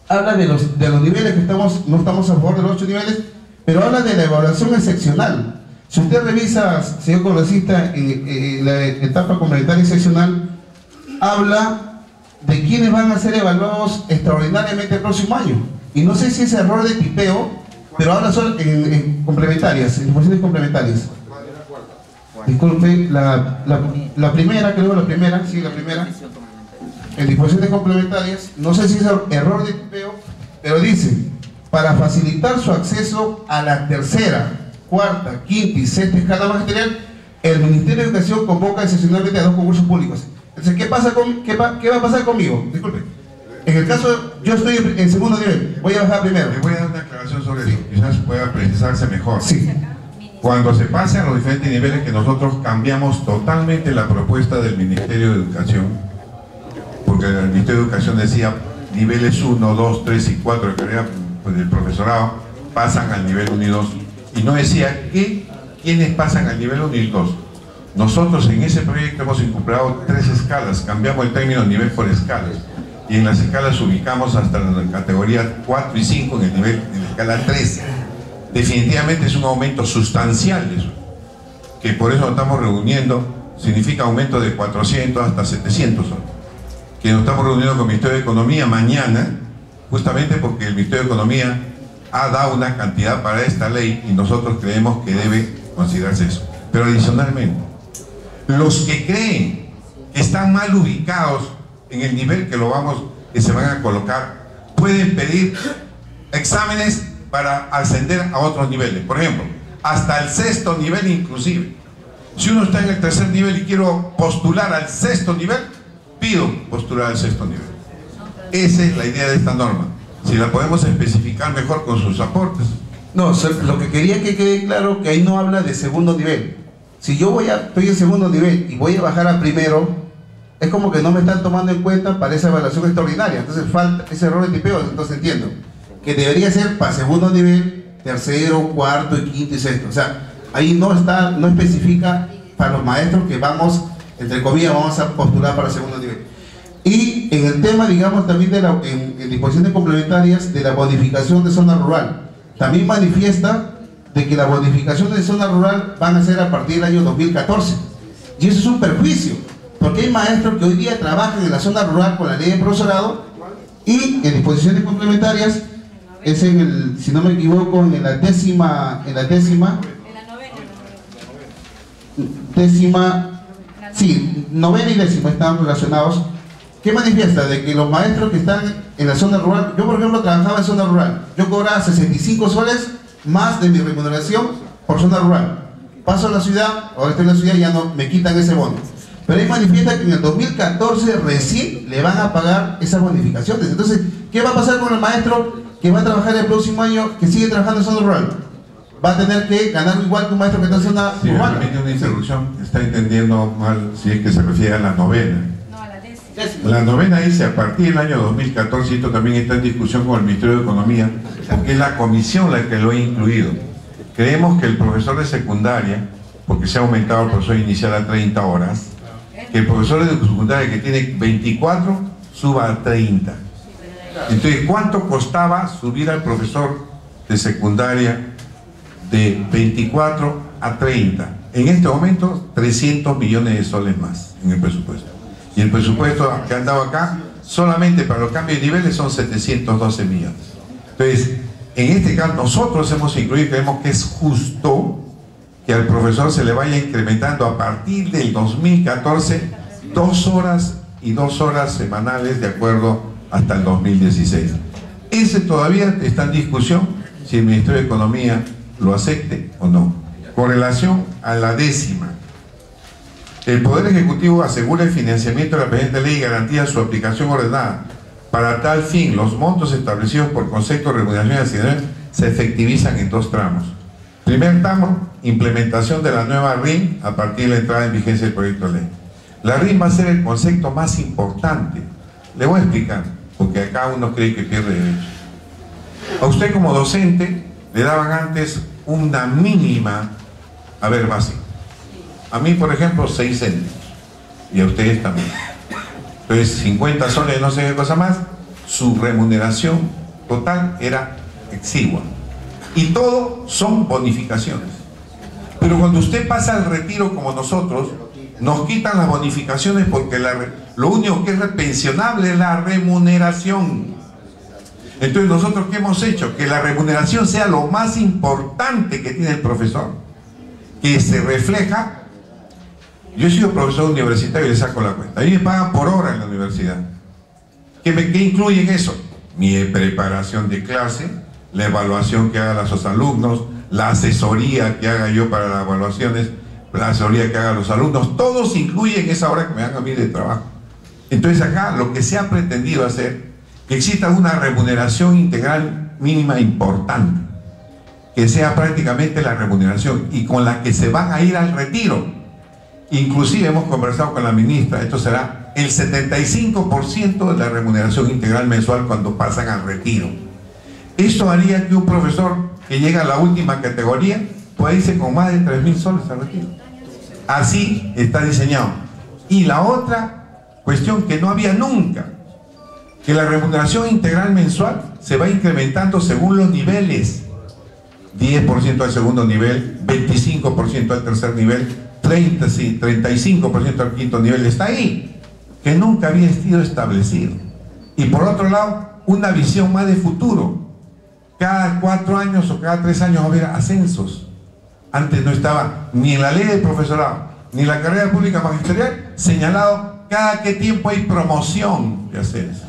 habla de los niveles que no estamos a favor de los 8 niveles, pero habla de la evaluación excepcional. Si usted revisa, señor congresista, en la etapa complementaria excepcional, habla de quienes van a ser evaluados extraordinariamente el próximo año. Y no sé si es error de tipeo, pero habla solo en complementarias, en disposiciones complementarias. Disculpe, la primera, creo la primera, sí, la primera. En disposiciones complementarias, no sé si es error de tipeo, pero dice: para facilitar su acceso a la tercera, cuarta, quinta y sexta escala magisterial, el Ministerio de Educación convoca excepcionalmente a 2 concursos públicos. Entonces, ¿qué va a pasar conmigo? Disculpe. En el caso, yo estoy en segundo nivel, voy a bajar primero. Le voy a dar una aclaración sobre eso, quizás pueda precisarse mejor. Sí. Cuando se pase a los diferentes niveles, que nosotros cambiamos totalmente la propuesta del Ministerio de Educación, porque el Ministerio de Educación decía niveles 1, 2, 3 y 4 de carrera del profesorado pasan al nivel 1 y 2, y no decía quiénes pasan al nivel 1 y 2. Nosotros en ese proyecto hemos incorporado 3 escalas, cambiamos el término nivel por escalas, y en las escalas ubicamos hasta la categoría 4 y 5 en la escala 3. Definitivamente es un aumento sustancial eso, que por eso nos estamos reuniendo, significa aumento de 400 hasta 700 soles, que nos estamos reuniendo con el Ministerio de Economía mañana, justamente porque el Ministerio de Economía ha dado una cantidad para esta ley y nosotros creemos que debe considerarse eso. Pero adicionalmente, los que creen que están mal ubicados en el nivel que se van a colocar, pueden pedir exámenes para ascender a otros niveles. Por ejemplo, hasta el 6º nivel inclusive. Si uno está en el 3er nivel y quiero postular al 6º nivel, pido postular al 6º nivel. Esa es la idea de esta norma. Si la podemos especificar mejor con sus aportes. No, lo que quería que quede claro, que ahí no habla de segundo nivel. Si yo estoy en segundo nivel y voy a bajar a primero, es como que no me están tomando en cuenta para esa evaluación extraordinaria. Entonces falta ese error de tipeo. Entonces entiendo que debería ser para segundo nivel, tercero, cuarto, y quinto y sexto. O sea, ahí no especifica para los maestros que vamos, entre comillas, vamos a postular para segundo nivel. Y en el tema, digamos, también de en disposiciones complementarias de la bonificación de zona rural, también manifiesta de que las bonificaciones de zona rural van a ser a partir del año 2014. Y eso es un perjuicio, porque hay maestros que hoy día trabajan en la zona rural con la ley de profesorado y en disposiciones complementarias, es en el, si no me equivoco, en la décima, novena y décima están relacionados. ¿Qué manifiesta? De que los maestros que están en la zona rural, yo por ejemplo trabajaba en zona rural, yo cobraba 65 soles más de mi remuneración por zona rural. Paso a la ciudad, ahora estoy en la ciudad y ya no me quitan ese bono. Pero ahí manifiesta que en el 2014 recién le van a pagar esas bonificaciones. Entonces, ¿qué va a pasar con el maestro que va a trabajar el próximo año, que sigue trabajando en zona rural? Va a tener que ganar igual que un maestro que está en zona urbana. Si me permite una interrupción, está entendiendo mal si es que se refiere a la novena. No, a la décima. La novena dice a partir del año 2014, y esto también está en discusión con el Ministerio de Economía, porque es la comisión la que lo ha incluido. Creemos que el profesor de secundaria, porque se ha aumentado el profesor inicial a 30 horas, que el profesor de secundaria que tiene 24 suba a 30. Entonces, ¿cuánto costaba subir al profesor de secundaria de 24 a 30? En este momento, 300 millones de soles más en el presupuesto. Y el presupuesto que han dado acá, solamente para los cambios de niveles, son 712 millones. Entonces, en este caso, nosotros hemos incluido, creemos que es justo que al profesor se le vaya incrementando a partir del 2014 2 horas y 2 horas semanales, de acuerdo hasta el 2016. Ese todavía está en discusión si el Ministerio de Economía lo acepte o no. Con relación a la décima, el Poder Ejecutivo asegura el financiamiento de la presente ley y garantiza su aplicación ordenada. Para tal fin, los montos establecidos por concepto de remuneración y asignación se efectivizan en 2 tramos. Primer tramo, implementación de la nueva RIM a partir de la entrada en vigencia del proyecto de ley. La RIM va a ser el concepto más importante. Le voy a explicar, porque acá uno cree que pierde derechos. A usted como docente le daban antes una mínima base. A mí, por ejemplo, 6 céntimos. Y a ustedes también. Entonces, 50 soles, no sé qué cosa más, su remuneración total era exigua. Y todo son bonificaciones. Pero cuando usted pasa al retiro como nosotros, nos quitan las bonificaciones porque lo único que es pensionable es la remuneración. Entonces, ¿nosotros qué hemos hecho? Que la remuneración sea lo más importante que tiene el profesor, que se refleja. Yo he sido profesor universitario y le saco la cuenta. A mí me pagan por hora en la universidad. ¿Qué incluye en eso? Mi preparación de clase, la evaluación que hagan los alumnos, la asesoría que haga yo para las evaluaciones, la asesoría que hagan los alumnos, todos incluyen esa hora que me dan a mí de trabajo. Entonces acá lo que se ha pretendido hacer, que exista una remuneración integral mínima importante, que sea prácticamente la remuneración y con la que se van a ir al retiro. Inclusive hemos conversado con la ministra, esto será el 75% de la remuneración integral mensual cuando pasan al retiro. Esto haría que un profesor que llega a la última categoría pueda irse con más de 3.000 soles al retiro. Así está diseñado. Y la otra cuestión que no había nunca, que la remuneración integral mensual se va incrementando según los niveles. 10% al segundo nivel, 25% al tercer nivel, 35% al quinto nivel. Está ahí, que nunca había sido establecido. Y por otro lado, una visión más de futuro. Cada 4 años o cada 3 años va a haber ascensos. Antes no estaba ni en la ley del profesorado, ni en la carrera pública magisterial señalado cada qué tiempo hay promoción de ascensos.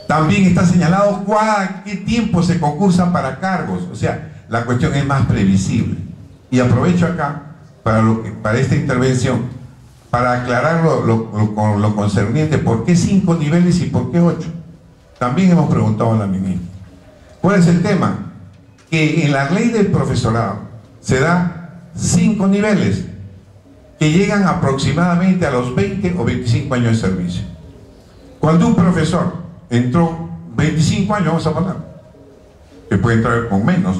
También está señalado cada qué tiempo se concursan para cargos. O sea, la cuestión es más previsible. Y aprovecho acá para esta intervención para aclarar lo concerniente, ¿por qué 5 niveles y por qué 8? También hemos preguntado a la ministra. ¿Cuál es el tema? Que en la ley del profesorado se da 5 niveles, que llegan aproximadamente a los 20 o 25 años de servicio. Cuando un profesor entró 25 años, vamos a poner, que puede entrar con menos,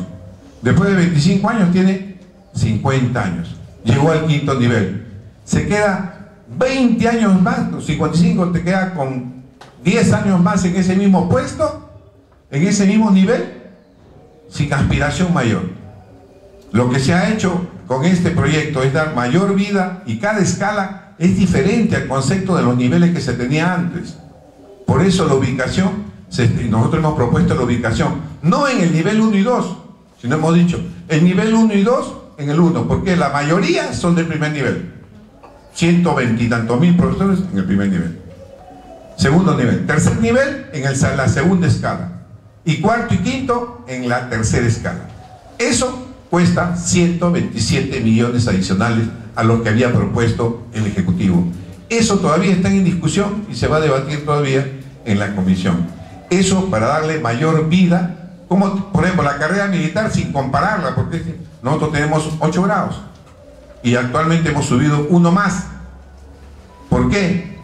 después de 25 años tiene 50 años, llegó al 5.º nivel, se queda 20 años más, los 55 te queda con 10 años más en ese mismo puesto, en ese mismo nivel, sin aspiración mayor. Lo que se ha hecho con este proyecto es dar mayor vida, y cada escala es diferente al concepto de los niveles que se tenía antes. Por eso la ubicación, nosotros hemos propuesto la ubicación, no en el nivel 1 y 2, sino hemos dicho, el nivel 1 y 2 en el 1, porque la mayoría son del primer nivel. 120 y tantos mil profesores en el primer nivel. Segundo nivel. Tercer nivel en la segunda escala. Y cuarto y quinto en la tercera escala. Eso cuesta 127 millones adicionales a lo que había propuesto el Ejecutivo. Eso todavía está en discusión y se va a debatir todavía en la comisión. Eso para darle mayor vida, como por ejemplo la carrera militar, sin compararla, porque nosotros tenemos 8 grados y actualmente hemos subido uno más. ¿Por qué?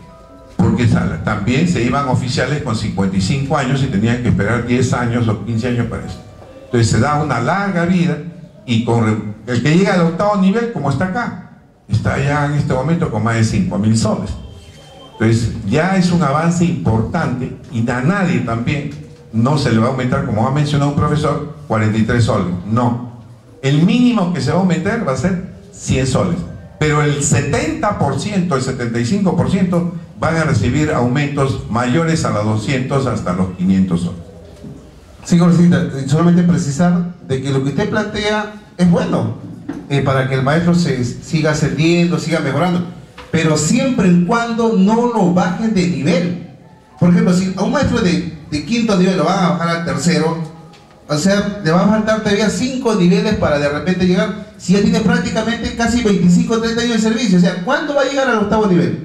Porque también se iban oficiales con 55 años y tenían que esperar 10 años o 15 años para eso. Entonces se da una larga vida, y con el que llega al 8.º nivel, como está acá, está ya en este momento con más de 5.000 soles. Entonces ya es un avance importante, y a nadie también no se le va a aumentar, como ha mencionado un profesor, 43 soles. No. El mínimo que se va a aumentar va a ser 100 soles. Pero el 70%, el 75% van a recibir aumentos mayores a los 200 hasta los 500 soles. Sí, congresista, solamente precisar de que lo que usted plantea es bueno para que el maestro se siga ascendiendo, siga mejorando, pero siempre y cuando no lo bajen de nivel. Por ejemplo, si a un maestro de 5.º nivel lo van a bajar al 3.º, o sea, le va a faltar todavía 5 niveles para de repente llegar, si ya tiene prácticamente casi 25 o 30 años de servicio. O sea, ¿cuándo va a llegar al 8.º nivel?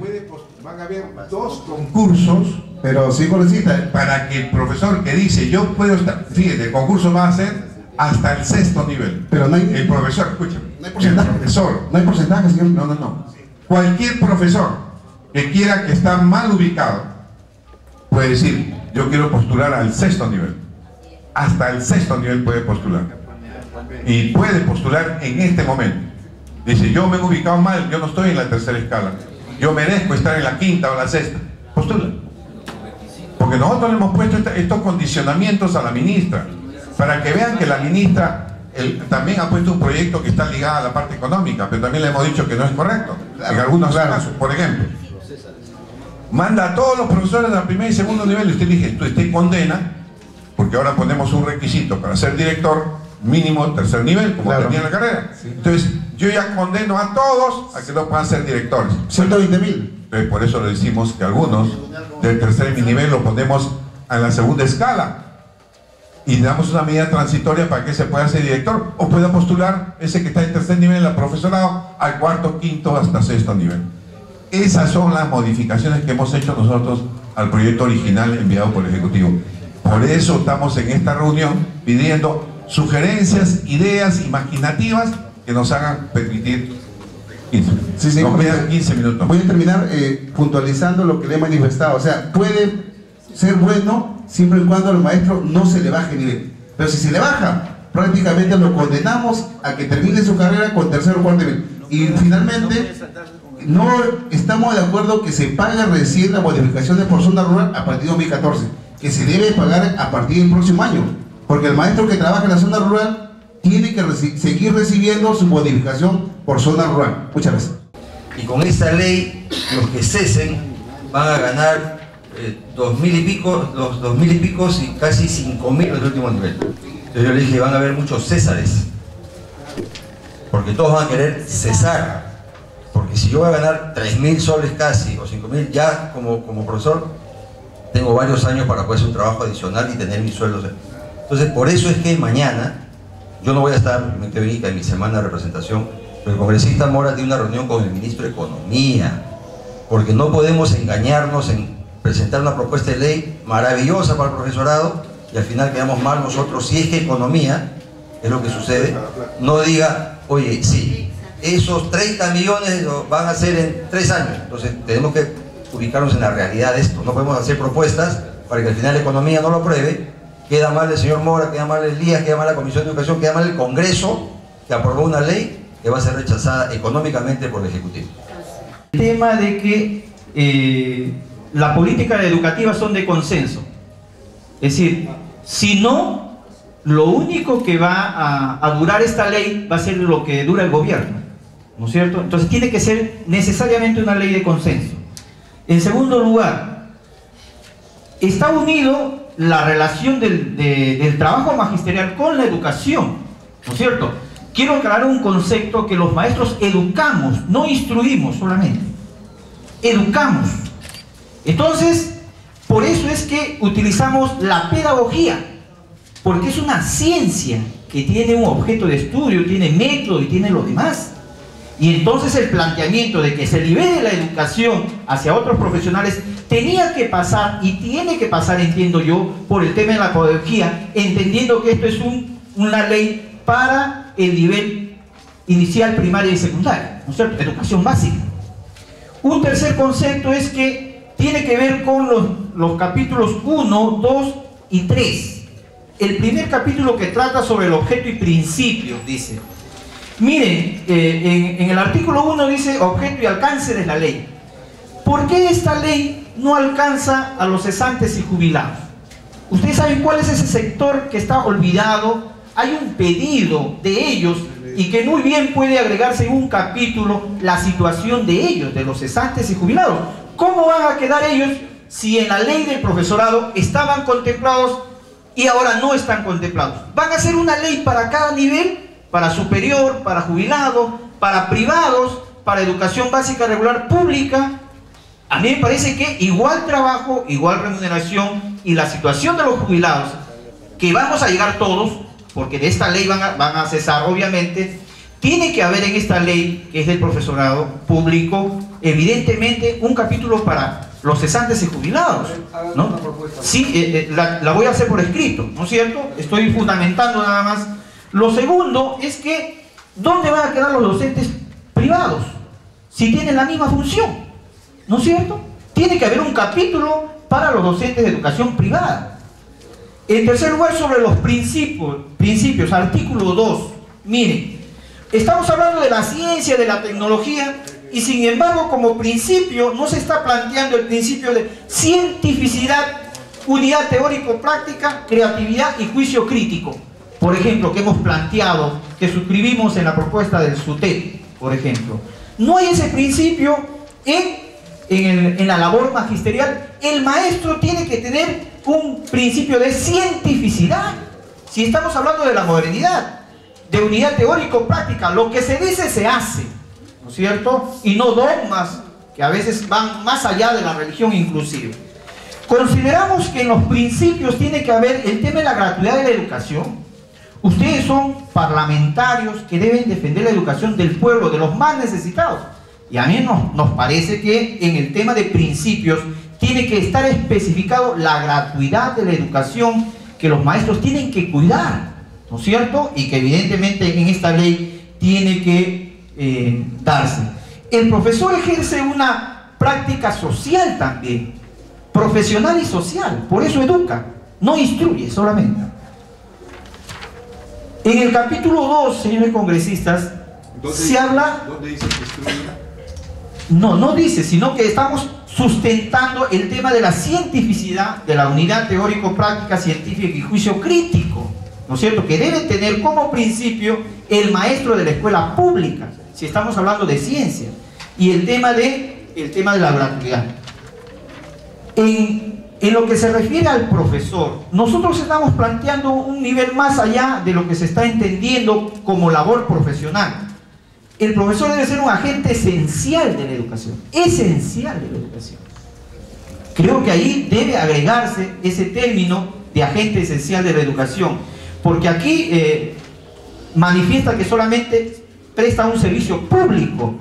Van a haber 2 concursos, pero sí, congresista, para que el profesor que dice yo puedo estar, fíjate, el concurso va a ser hasta el 6.º nivel. Pero no hay, el profesor, escúchame, no hay porcentaje, el profesor, no hay porcentaje, señor. No. Cualquier profesor que quiera, que está mal ubicado, puede decir yo quiero postular al 6.º nivel. Hasta el 6.º nivel puede postular, y puede postular en este momento. Dice yo me he ubicado mal, yo no estoy en la tercera escala, yo merezco estar en la 5.ª o la 6.ª, postula. Porque nosotros le hemos puesto estos condicionamientos a la ministra, para que vean que la ministra también ha puesto un proyecto que está ligado a la parte económica, pero también le hemos dicho que no es correcto, en algunos casos. Por ejemplo, manda a todos los profesores del primer y segundo nivel, y usted dice, usted condena, porque ahora ponemos un requisito para ser director mínimo 3.º nivel, como tenía en la carrera. Sí. Entonces, yo ya condeno a todos a que no puedan ser directores. 120.000. Por eso le decimos que algunos del 3.º nivel lo ponemos a la segunda escala y damos una medida transitoria para que se pueda ser director, o pueda postular ese que está en 3.º nivel al profesorado al 4.º, 5.º hasta 6.º nivel. Esas son las modificaciones que hemos hecho nosotros al proyecto original enviado por el Ejecutivo. Por eso estamos en esta reunión pidiendo sugerencias, ideas imaginativas que nos hagan permitir 15 minutos. Sí, nos quedan 15 minutos. Voy a terminar puntualizando lo que le he manifestado. O sea, puede ser bueno siempre y cuando al maestro no se le baje el nivel. Pero si se le baja, prácticamente lo condenamos a que termine su carrera con 3.º o 4.º nivel. Y finalmente, no estamos de acuerdo que se pague recién la bonificación de por zona rural a partir de 2014, que se debe pagar a partir del próximo año, porque el maestro que trabaja en la zona rural tiene que seguir recibiendo su bonificación por zona rural. Muchas gracias. Y con esta ley, los que cesen van a ganar 2.000 y pico, los 2.000 y pico y casi 5.000 en el último nivel. Entonces yo le dije, van a haber muchos césares, porque todos van a querer cesar. Porque si yo voy a ganar 3.000 soles casi, o 5.000, ya como profesor, tengo varios años para poder hacer un trabajo adicional y tener mis sueldos. Entonces, por eso es que mañana, yo no voy a estar en mi semana de representación, pero el congresista Mora tiene una reunión con el ministro de Economía, porque no podemos engañarnos en presentar una propuesta de ley maravillosa para el profesorado y al final quedamos mal nosotros. Si es que Economía, es lo que sucede, no diga, oye, sí, esos 30 millones lo van a hacer en 3 años. Entonces tenemos que ubicarnos en la realidad de esto. No podemos hacer propuestas para que al final la economía no lo apruebe. Queda mal el señor Mora, queda mal Elías, queda mal la Comisión de Educación, queda mal el Congreso, que aprobó una ley que va a ser rechazada económicamente por el Ejecutivo. El tema de que las políticas educativas son de consenso. Es decir, si no, lo único que va a durar esta ley va a ser lo que dura el gobierno, ¿no es cierto? Entonces tiene que ser necesariamente una ley de consenso. En segundo lugar, está unido la relación del trabajo magisterial con la educación, ¿no es cierto? Quiero aclarar un concepto: que los maestros educamos, no instruimos solamente, educamos. Entonces, por eso es que utilizamos la pedagogía, porque es una ciencia que tiene un objeto de estudio, tiene método y tiene lo demás. Y entonces el planteamiento de que se libere la educación hacia otros profesionales tenía que pasar, y tiene que pasar, entiendo yo, por el tema de la pedagogía, entendiendo que esto es una ley para el nivel inicial, primaria y secundaria, ¿no es cierto? Educación básica. Un tercer concepto es que tiene que ver con los capítulos 1, 2 y 3. El primer capítulo, que trata sobre el objeto y principios, dice: miren, en el artículo 1 dice objeto y alcance de la ley. ¿Por qué esta ley no alcanza a los cesantes y jubilados? Ustedes saben cuál es ese sector que está olvidado. Hay un pedido de ellos, y que muy bien puede agregarse en un capítulo la situación de ellos, de los cesantes y jubilados. ¿Cómo van a quedar ellos si en la ley del profesorado estaban contemplados y ahora no están contemplados? Van a hacer una ley para cada nivel: para superior, para jubilado, para privados, para educación básica regular pública. A mí me parece que igual trabajo, igual remuneración, y la situación de los jubilados, que vamos a llegar todos, porque de esta ley van a cesar obviamente, tiene que haber en esta ley, que es del profesorado público, evidentemente un capítulo para los cesantes y jubilados, ¿no? Sí, la voy a hacer por escrito, ¿no es cierto? Estoy fundamentando nada más. Lo segundo es que, ¿dónde van a quedar los docentes privados si tienen la misma función? ¿No es cierto? Tiene que haber un capítulo para los docentes de educación privada. En tercer lugar, sobre los principios, artículo 2. Miren, estamos hablando de la ciencia, de la tecnología, y sin embargo, como principio, no se está planteando el principio de cientificidad, unidad teórico-práctica, creatividad y juicio crítico. Por ejemplo, que hemos planteado, que suscribimos en la propuesta del SUTEP, por ejemplo. No hay ese principio en la labor magisterial. El maestro tiene que tener un principio de cientificidad. Si estamos hablando de la modernidad, de unidad teórico-práctica, lo que se dice se hace, ¿no es cierto? Y no dogmas que a veces van más allá de la religión inclusive. Consideramos que en los principios tiene que haber el tema de la gratuidad de la educación. Ustedes son parlamentarios que deben defender la educación del pueblo, de los más necesitados. Y a mí nos parece que en el tema de principios tiene que estar especificado la gratuidad de la educación que los maestros tienen que cuidar, ¿no es cierto? Y que evidentemente en esta ley tiene que darse. El profesor ejerce una práctica social también, profesional y social, por eso educa, no instruye solamente. En el capítulo 2, señores congresistas, se habla... ¿Dónde dice que instruye? No dice, sino que estamos sustentando el tema de la cientificidad, de la unidad teórico-práctica, científica y juicio crítico, ¿no es cierto? Que debe tener como principio el maestro de la escuela pública, si estamos hablando de ciencia, y el tema de la gratuidad. En lo que se refiere al profesor, nosotros estamos planteando un nivel más allá de lo que se está entendiendo como labor profesional. El profesor debe ser un agente esencial de la educación, esencial de la educación. Creo que ahí debe agregarse ese término de agente esencial de la educación, porque aquí manifiesta que solamente presta un servicio público.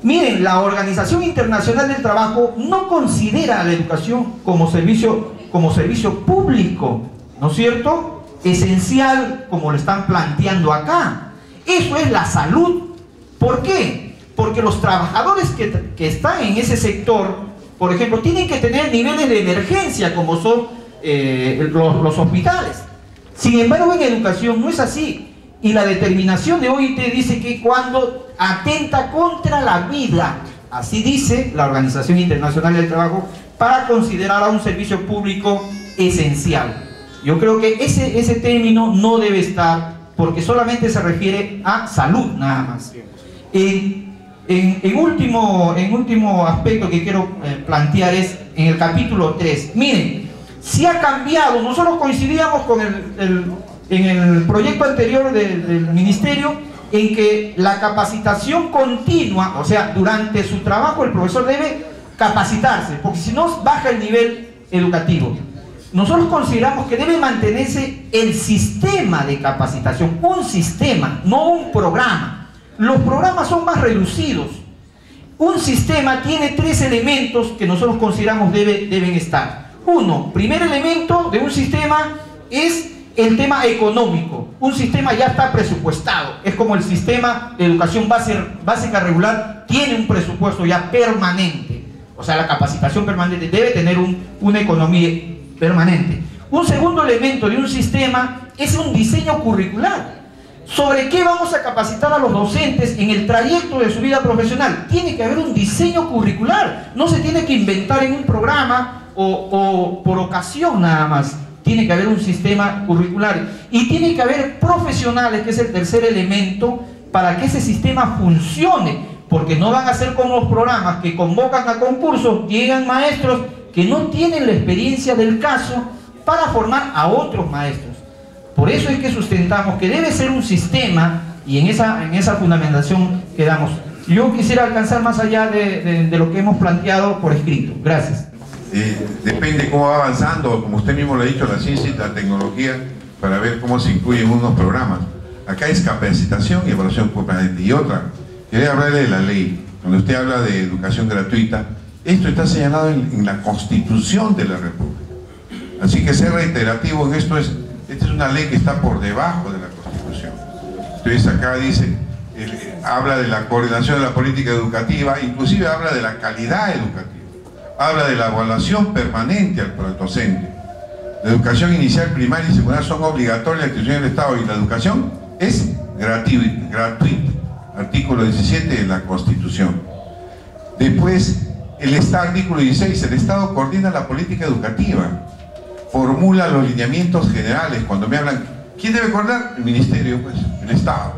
Miren, la Organización Internacional del Trabajo no considera a la educación como servicio público, ¿no es cierto? Esencial, como lo están planteando acá. Eso es la salud, ¿Por qué? Porque los trabajadores que están en ese sector, por ejemplo, tienen que tener niveles de emergencia como son los hospitales. Sin embargo, en educación no es así. Y la determinación de OIT dice que cuando atenta contra la vida, así dice la Organización Internacional del Trabajo, para considerar a un servicio público esencial. Yo creo que ese término no debe estar, porque solamente se refiere a salud nada más. En último aspecto que quiero plantear es en el capítulo 3. Miren, si ha cambiado, nosotros coincidíamos con en el proyecto anterior del ministerio en que la capacitación continua, o sea, durante su trabajo el profesor debe capacitarse, porque si no baja el nivel educativo. Nosotros consideramos que debe mantenerse el sistema de capacitación, un sistema, no un programa. Los programas son más reducidos. Un sistema tiene 3 elementos que nosotros consideramos deben estar. Uno, primer elemento de un sistema es el tema económico. Un sistema ya está presupuestado. Es como el sistema de educación básica regular tiene un presupuesto ya permanente. O sea, la capacitación permanente debe tener una economía permanente. Un segundo elemento de un sistema es un diseño curricular. ¿Sobre qué vamos a capacitar a los docentes en el trayecto de su vida profesional? Tiene que haber un diseño curricular. No se tiene que inventar en un programa o por ocasión nada más. Tiene que haber un sistema curricular. Y tiene que haber profesionales, que es el tercer elemento, para que ese sistema funcione. Porque no van a ser como los programas que convocan a concursos, llegan maestros que no tienen la experiencia del caso para formar a otros maestros. Por eso es que sustentamos que debe ser un sistema y en esa fundamentación quedamos. Yo quisiera alcanzar más allá de lo que hemos planteado por escrito. Gracias. Depende cómo va avanzando, como usted mismo lo ha dicho, la ciencia y la tecnología, para ver cómo se incluyen unos programas. Acá es capacitación y evaluación permanente. Y otra, quería hablarle de la ley. Cuando usted habla de educación gratuita, esto está señalado en la Constitución de la República. Así que ser reiterativo en esto esta es una ley que está por debajo de la Constitución. Entonces acá dice, habla de la coordinación de la política educativa, inclusive habla de la calidad educativa, habla de la evaluación permanente al docente. La educación inicial, primaria y secundaria son obligatorias, la institución del Estado, y la educación es gratuita. Artículo 17 de la Constitución. Después, artículo 16, el Estado coordina la política educativa, formula los lineamientos generales. Cuando me hablan, ¿quién debe coordinar? El Ministerio, pues, el Estado,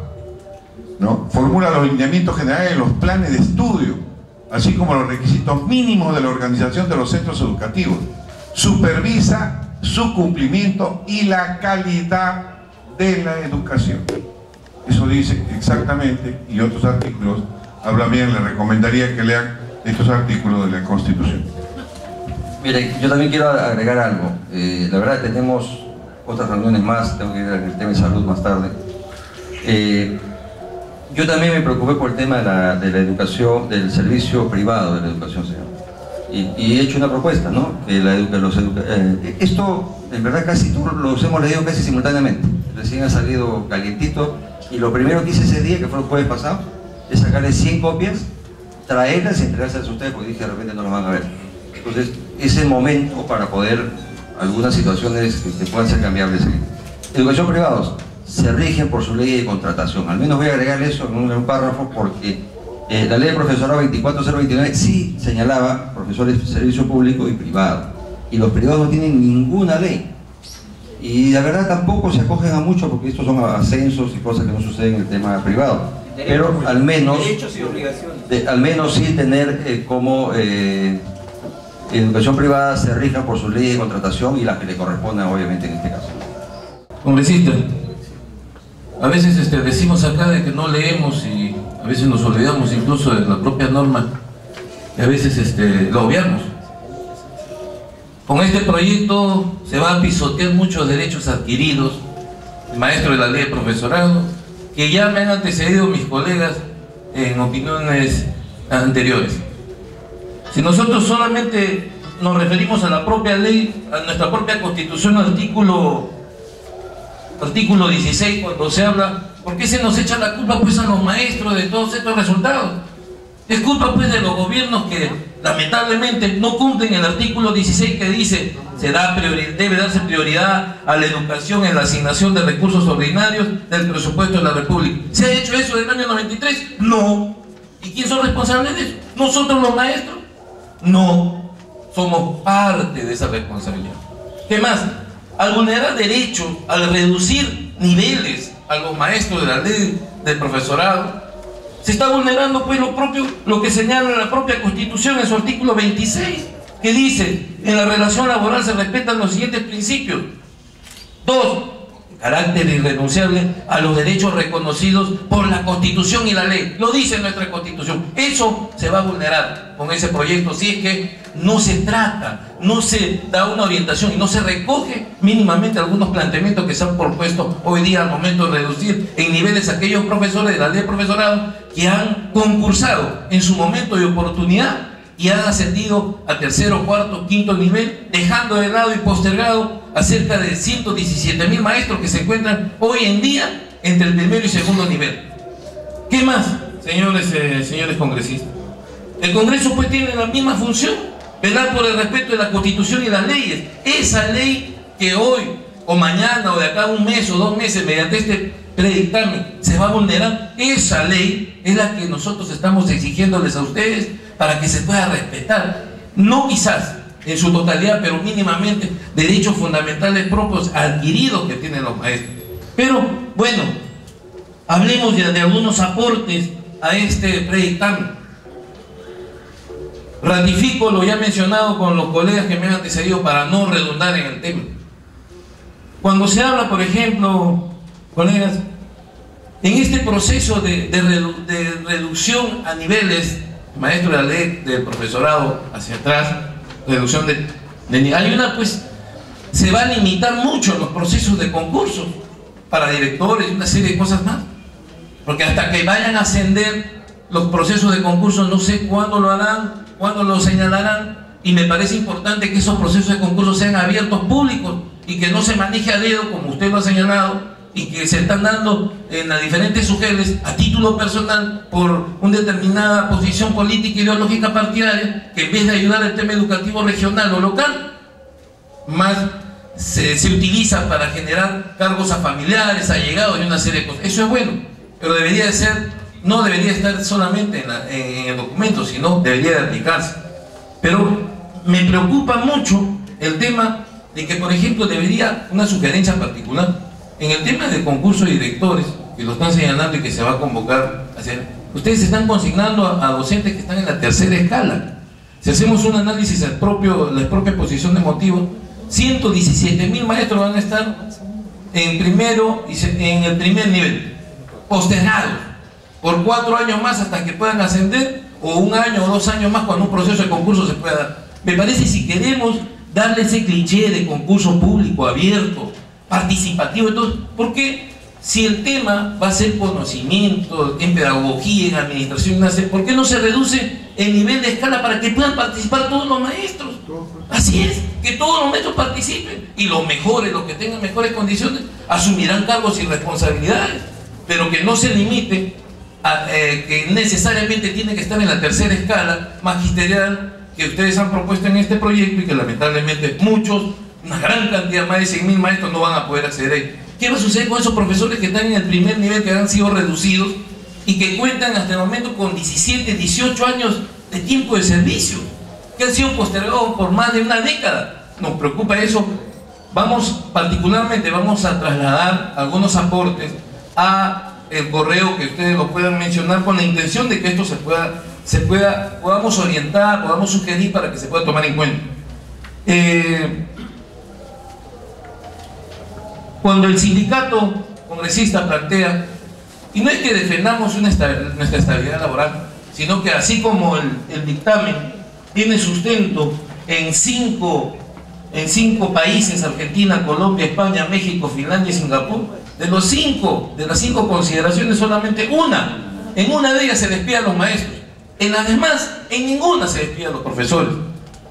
¿no? Formula los lineamientos generales, los planes de estudio, así como los requisitos mínimos de la organización de los centros educativos. Supervisa su cumplimiento y la calidad de la educación. Eso dice exactamente, y otros artículos hablan bien. Les recomendaría que lean estos artículos de la Constitución. Mire, yo también quiero agregar algo. La verdad tenemos otras reuniones más, tengo que ir al tema de salud más tarde. Yo también me preocupé por el tema de la educación, del servicio privado de la educación, señor. Y he hecho una propuesta, ¿no? Esto, en verdad, casi todos los hemos leído casi simultáneamente. Recién ha salido calientito, y lo primero que hice ese día, que fue el jueves pasado, es sacarle 100 copias, traerlas y entregárselas a ustedes, porque dije, de repente no las van a ver. Entonces, es el momento para poder, algunas situaciones que puedan ser cambiables. Educación privados se rigen por su ley de contratación. Al menos voy a agregar eso en un párrafo, porque la ley de profesorado 24029 sí señalaba profesores de servicio público y privado, y los privados no tienen ninguna ley, y la verdad tampoco se acogen a mucho, porque estos son ascensos y cosas que no suceden en el tema privado, pero al menos derechos y obligaciones. Al menos sí tener como educación privada se rija por su ley de contratación y las que le corresponden, obviamente, en este caso. Congresista, a veces decimos acá de que no leemos, y a veces nos olvidamos incluso de la propia norma, y a veces lo obviamos. Con este proyecto se van a pisotear muchos derechos adquiridos. El maestro de la ley de profesorado, que ya me han antecedido mis colegas en opiniones anteriores. Si nosotros solamente nos referimos a la propia ley, a nuestra propia Constitución, artículo 16, cuando se habla ¿Por qué se nos echa la culpa pues a los maestros de todos estos resultados? Es culpa pues de los gobiernos que lamentablemente no cumplen el artículo 16 que dice debe darse prioridad a la educación en la asignación de recursos ordinarios del presupuesto de la República. ¿Se ha hecho eso del año 93? No. ¿Y quién son responsables de eso? ¿Nosotros los maestros? No. Somos parte de esa responsabilidad. ¿Qué más? Al vulnerar derechos, al reducir niveles a los maestros de la ley del profesorado, se está vulnerando pues lo que señala la propia Constitución en su artículo 26, que dice: en la relación laboral se respetan los siguientes principios. 2. Carácter irrenunciable a los derechos reconocidos por la Constitución y la ley. Lo dice nuestra Constitución. Eso se va a vulnerar con ese proyecto si es que no se trata, no se da una orientación y no se recoge mínimamente algunos planteamientos que se han propuesto hoy día al momento de reducir en niveles a aquellos profesores de la ley de profesorado que han concursado en su momento de oportunidad y han ascendido a tercero, cuarto, quinto nivel, dejando de lado y postergado a cerca de 117.000 maestros que se encuentran hoy en día entre el primero y segundo nivel. ¿Qué más, señores congresistas? El Congreso pues tiene la misma función, velar por el respeto de la Constitución y las leyes. Esa ley que hoy o mañana o de acá a un mes o 2 meses mediante este predictamen se va a vulnerar, esa ley es la que nosotros estamos exigiéndoles a ustedes para que se pueda respetar, no quizás en su totalidad, pero mínimamente derechos fundamentales propios adquiridos que tienen los maestros. Pero bueno, hablemos de algunos aportes a este predictamen. Ratifico lo ya mencionado con los colegas que me han antecedido para no redundar en el tema. Cuando se habla, por ejemplo, colegas, en este proceso de reducción a niveles, maestro de la ley del profesorado hacia atrás, reducción hay una pues, se va a limitar mucho los procesos de concursos para directores y una serie de cosas más, porque hasta que vayan a ascender los procesos de concursos no sé cuándo lo harán, cuándo lo señalarán, y me parece importante que esos procesos de concursos sean abiertos, públicos, y que no se maneje a dedo como usted lo ha señalado, y que se están dando en las diferentes sujeles a título personal por una determinada posición política e ideológica partidaria, que en vez de ayudar al tema educativo regional o local, más se utiliza para generar cargos a familiares, allegados y una serie de cosas. Eso es bueno, pero debería de ser, no debería estar solamente en el documento, sino debería de aplicarse. Pero me preocupa mucho el tema de que, por ejemplo, debería, una sugerencia particular, en el tema de concurso de directores, que lo están señalando y que se va a convocar a hacer, ustedes están consignando a docentes que están en la tercera escala. Si hacemos un análisis la propia exposición de motivos, 117.000 maestros van a estar en primero y en el primer nivel, postergados por 4 años más hasta que puedan ascender, o 1 año o 2 años más cuando un proceso de concurso se pueda dar. Me parece, si queremos darle ese cliché de concurso público, abierto, participativo, entonces, porque si el tema va a ser conocimiento en pedagogía, en administración, ¿por qué no se reduce el nivel de escala para que puedan participar todos los maestros? Así es, que todos los maestros participen, y los mejores, los que tengan mejores condiciones, asumirán cargos y responsabilidades, pero que no se limite a que necesariamente tiene que estar en la tercera escala magisterial que ustedes han propuesto en este proyecto, y que lamentablemente muchos, una gran cantidad, más de 100.000 maestros, no van a poder acceder a ello. ¿Qué va a suceder con esos profesores que están en el primer nivel, que han sido reducidos y que cuentan hasta el momento con 17, 18 años de tiempo de servicio, que han sido postergados por más de una década? Nos preocupa eso. Particularmente vamos a trasladar algunos aportes a el correo, que ustedes lo puedan mencionar, con la intención de que esto podamos orientar, podamos sugerir para que se pueda tomar en cuenta. Cuando el sindicato congresista plantea, y no es que defendamos nuestra estabilidad laboral, sino que así como el dictamen tiene sustento en cinco países: Argentina, Colombia, España, México, Finlandia y Singapur, de las 5 consideraciones, solamente en una de ellas se despide a los maestros, en las demás, en ninguna se despide a los profesores.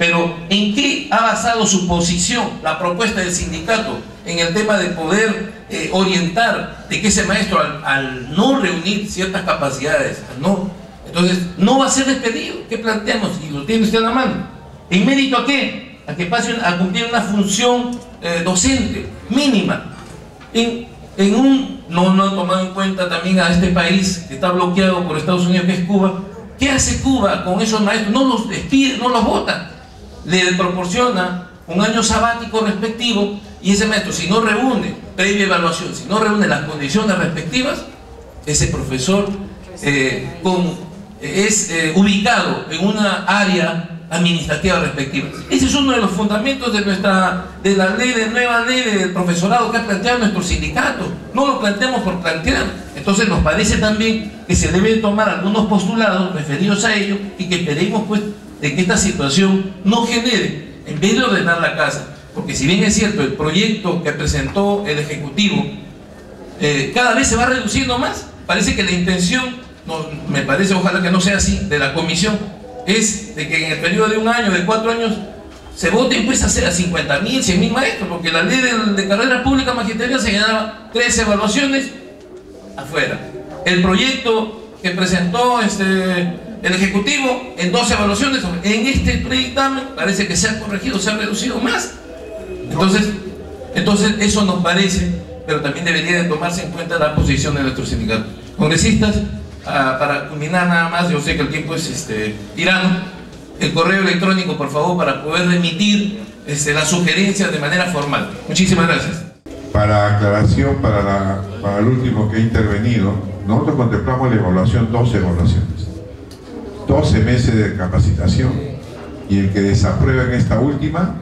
Pero ¿en qué ha basado su posición, la propuesta del sindicato, en el tema de poder orientar de que ese maestro al no reunir ciertas capacidades, entonces no va a ser despedido? ¿Qué planteamos? Y lo tiene usted a la mano. ¿En mérito a qué? A que pase a cumplir una función docente mínima. No han tomado en cuenta también a este país que está bloqueado por Estados Unidos, que es Cuba. ¿Qué hace Cuba con esos maestros? No los despide, no los vota. Le proporciona un año sabático respectivo, y ese maestro, si no reúne previa evaluación, si no reúne las condiciones respectivas, ese profesor es ubicado en una área administrativa respectiva. Ese es uno de los fundamentos de la nueva ley del profesorado que ha planteado nuestro sindicato. No lo planteamos por plantear. Entonces nos parece también que se deben tomar algunos postulados referidos a ello, y que esperemos pues de que esta situación no genere, en vez de ordenar la casa, porque si bien es cierto, el proyecto que presentó el Ejecutivo cada vez se va reduciendo más. Parece que la intención, me parece, ojalá que no sea así, de la comisión, es de que en el periodo de un año, de 4 años, se voten pues a 50.000, 100.000 maestros, porque la ley de carrera pública magisterial se llenaba 13 evaluaciones afuera. El proyecto que presentó el Ejecutivo en 12 evaluaciones, en este predictamen parece que se ha corregido, se ha reducido más. Entonces eso nos parece, pero también debería de tomarse en cuenta la posición de nuestros sindicatos. Congresistas, para culminar nada más, yo sé que el tiempo es tirano, el correo electrónico por favor, para poder remitir las sugerencias de manera formal. Muchísimas gracias. Para aclaración, para el último que ha intervenido, nosotros contemplamos la evaluación, 12 evaluaciones, 12 meses de capacitación, y el que desaprueba en esta última,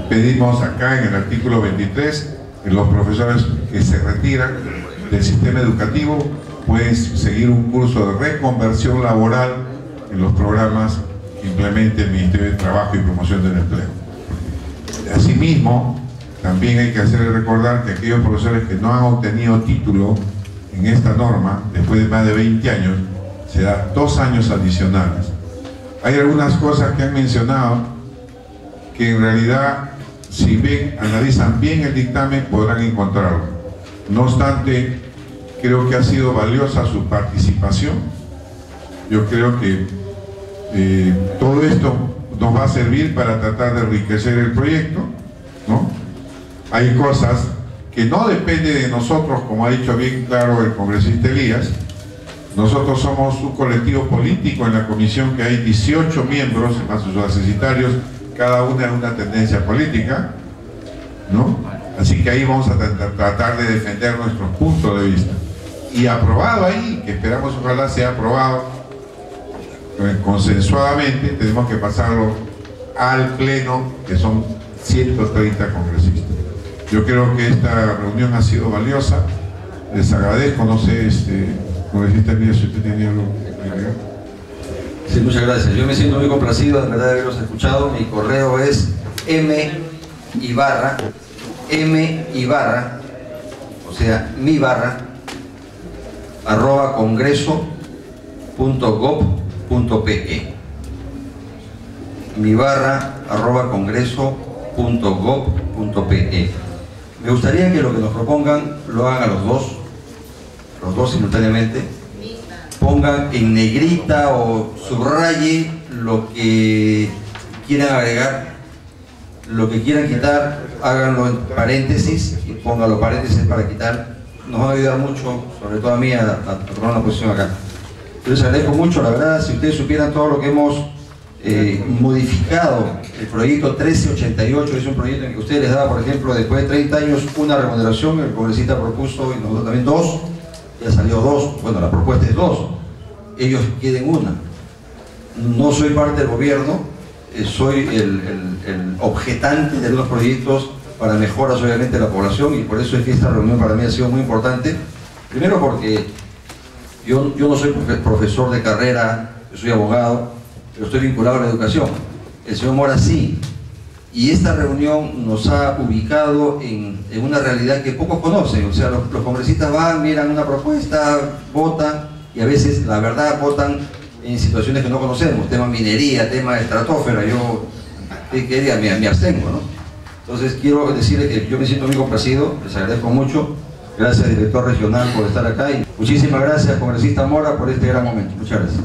pedimos acá en el artículo 23, que los profesores que se retiran del sistema educativo pueden seguir un curso de reconversión laboral en los programas que implemente el Ministerio de Trabajo y Promoción del Empleo. Asimismo, también hay que hacer recordar que aquellos profesores que no han obtenido título en esta norma, después de más de 20 años, se da 2 años adicionales. Hay algunas cosas que han mencionado que en realidad, si analizan bien el dictamen, podrán encontrarlo. No obstante, creo que ha sido valiosa su participación. Yo creo que todo esto nos va a servir para tratar de enriquecer el proyecto, ¿no? Hay cosas que no dependen de nosotros, como ha dicho bien claro el congresista Elías. Nosotros somos un colectivo político en la comisión, que hay 18 miembros, más sus asesitarios, cada una en una tendencia política, ¿no? Así que ahí vamos a tratar de defender nuestros puntos de vista. Y aprobado ahí, que esperamos ojalá sea aprobado consensuadamente, tenemos que pasarlo al pleno, que son 130 congresistas. Yo creo que esta reunión ha sido valiosa. Les agradezco, no sé, congresista Elías, si usted tenía algo que agregar. Sí, muchas gracias. Yo me siento muy complacido de verdad de haberlos escuchado. Mi correo es m_ibarra, o sea, @congreso.gov.pe. @congreso.gov.pe. Me gustaría que lo que nos propongan lo hagan a los dos simultáneamente. Pongan en negrita o subraye lo que quieran agregar, lo que quieran quitar, háganlo en paréntesis y pónganlo paréntesis para quitar. Nos va a ayudar mucho, sobre todo a mí, a tomar una posición acá. Yo les agradezco mucho, la verdad. Si ustedes supieran todo lo que hemos modificado, el proyecto 1388 es un proyecto en que ustedes les daba, por ejemplo, después de 30 años una remuneración, el congresista propuso y nosotros también 2, ya salió 2, bueno, la propuesta es 2, ellos quieren 1. No soy parte del gobierno, soy el objetante de los proyectos para mejoras obviamente de la población, y por eso es que esta reunión para mí ha sido muy importante. Primero porque yo no soy profesor de carrera, yo soy abogado, pero estoy vinculado a la educación. El señor Mora sí, y esta reunión nos ha ubicado en una realidad que pocos conocen. O sea, los congresistas van, miran una propuesta, votan, y a veces, la verdad, votan en situaciones que no conocemos, tema minería, tema estratosfera, yo me abstengo, ¿no? Entonces quiero decirles que yo me siento muy complacido, les agradezco mucho, gracias director regional por estar acá y muchísimas gracias congresista Mora por este gran momento, muchas gracias.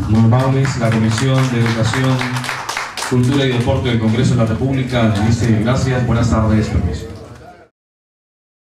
Muy amables, la Comisión de Educación, Cultura y Deporte del Congreso de la República le dice gracias, buenas tardes, permiso.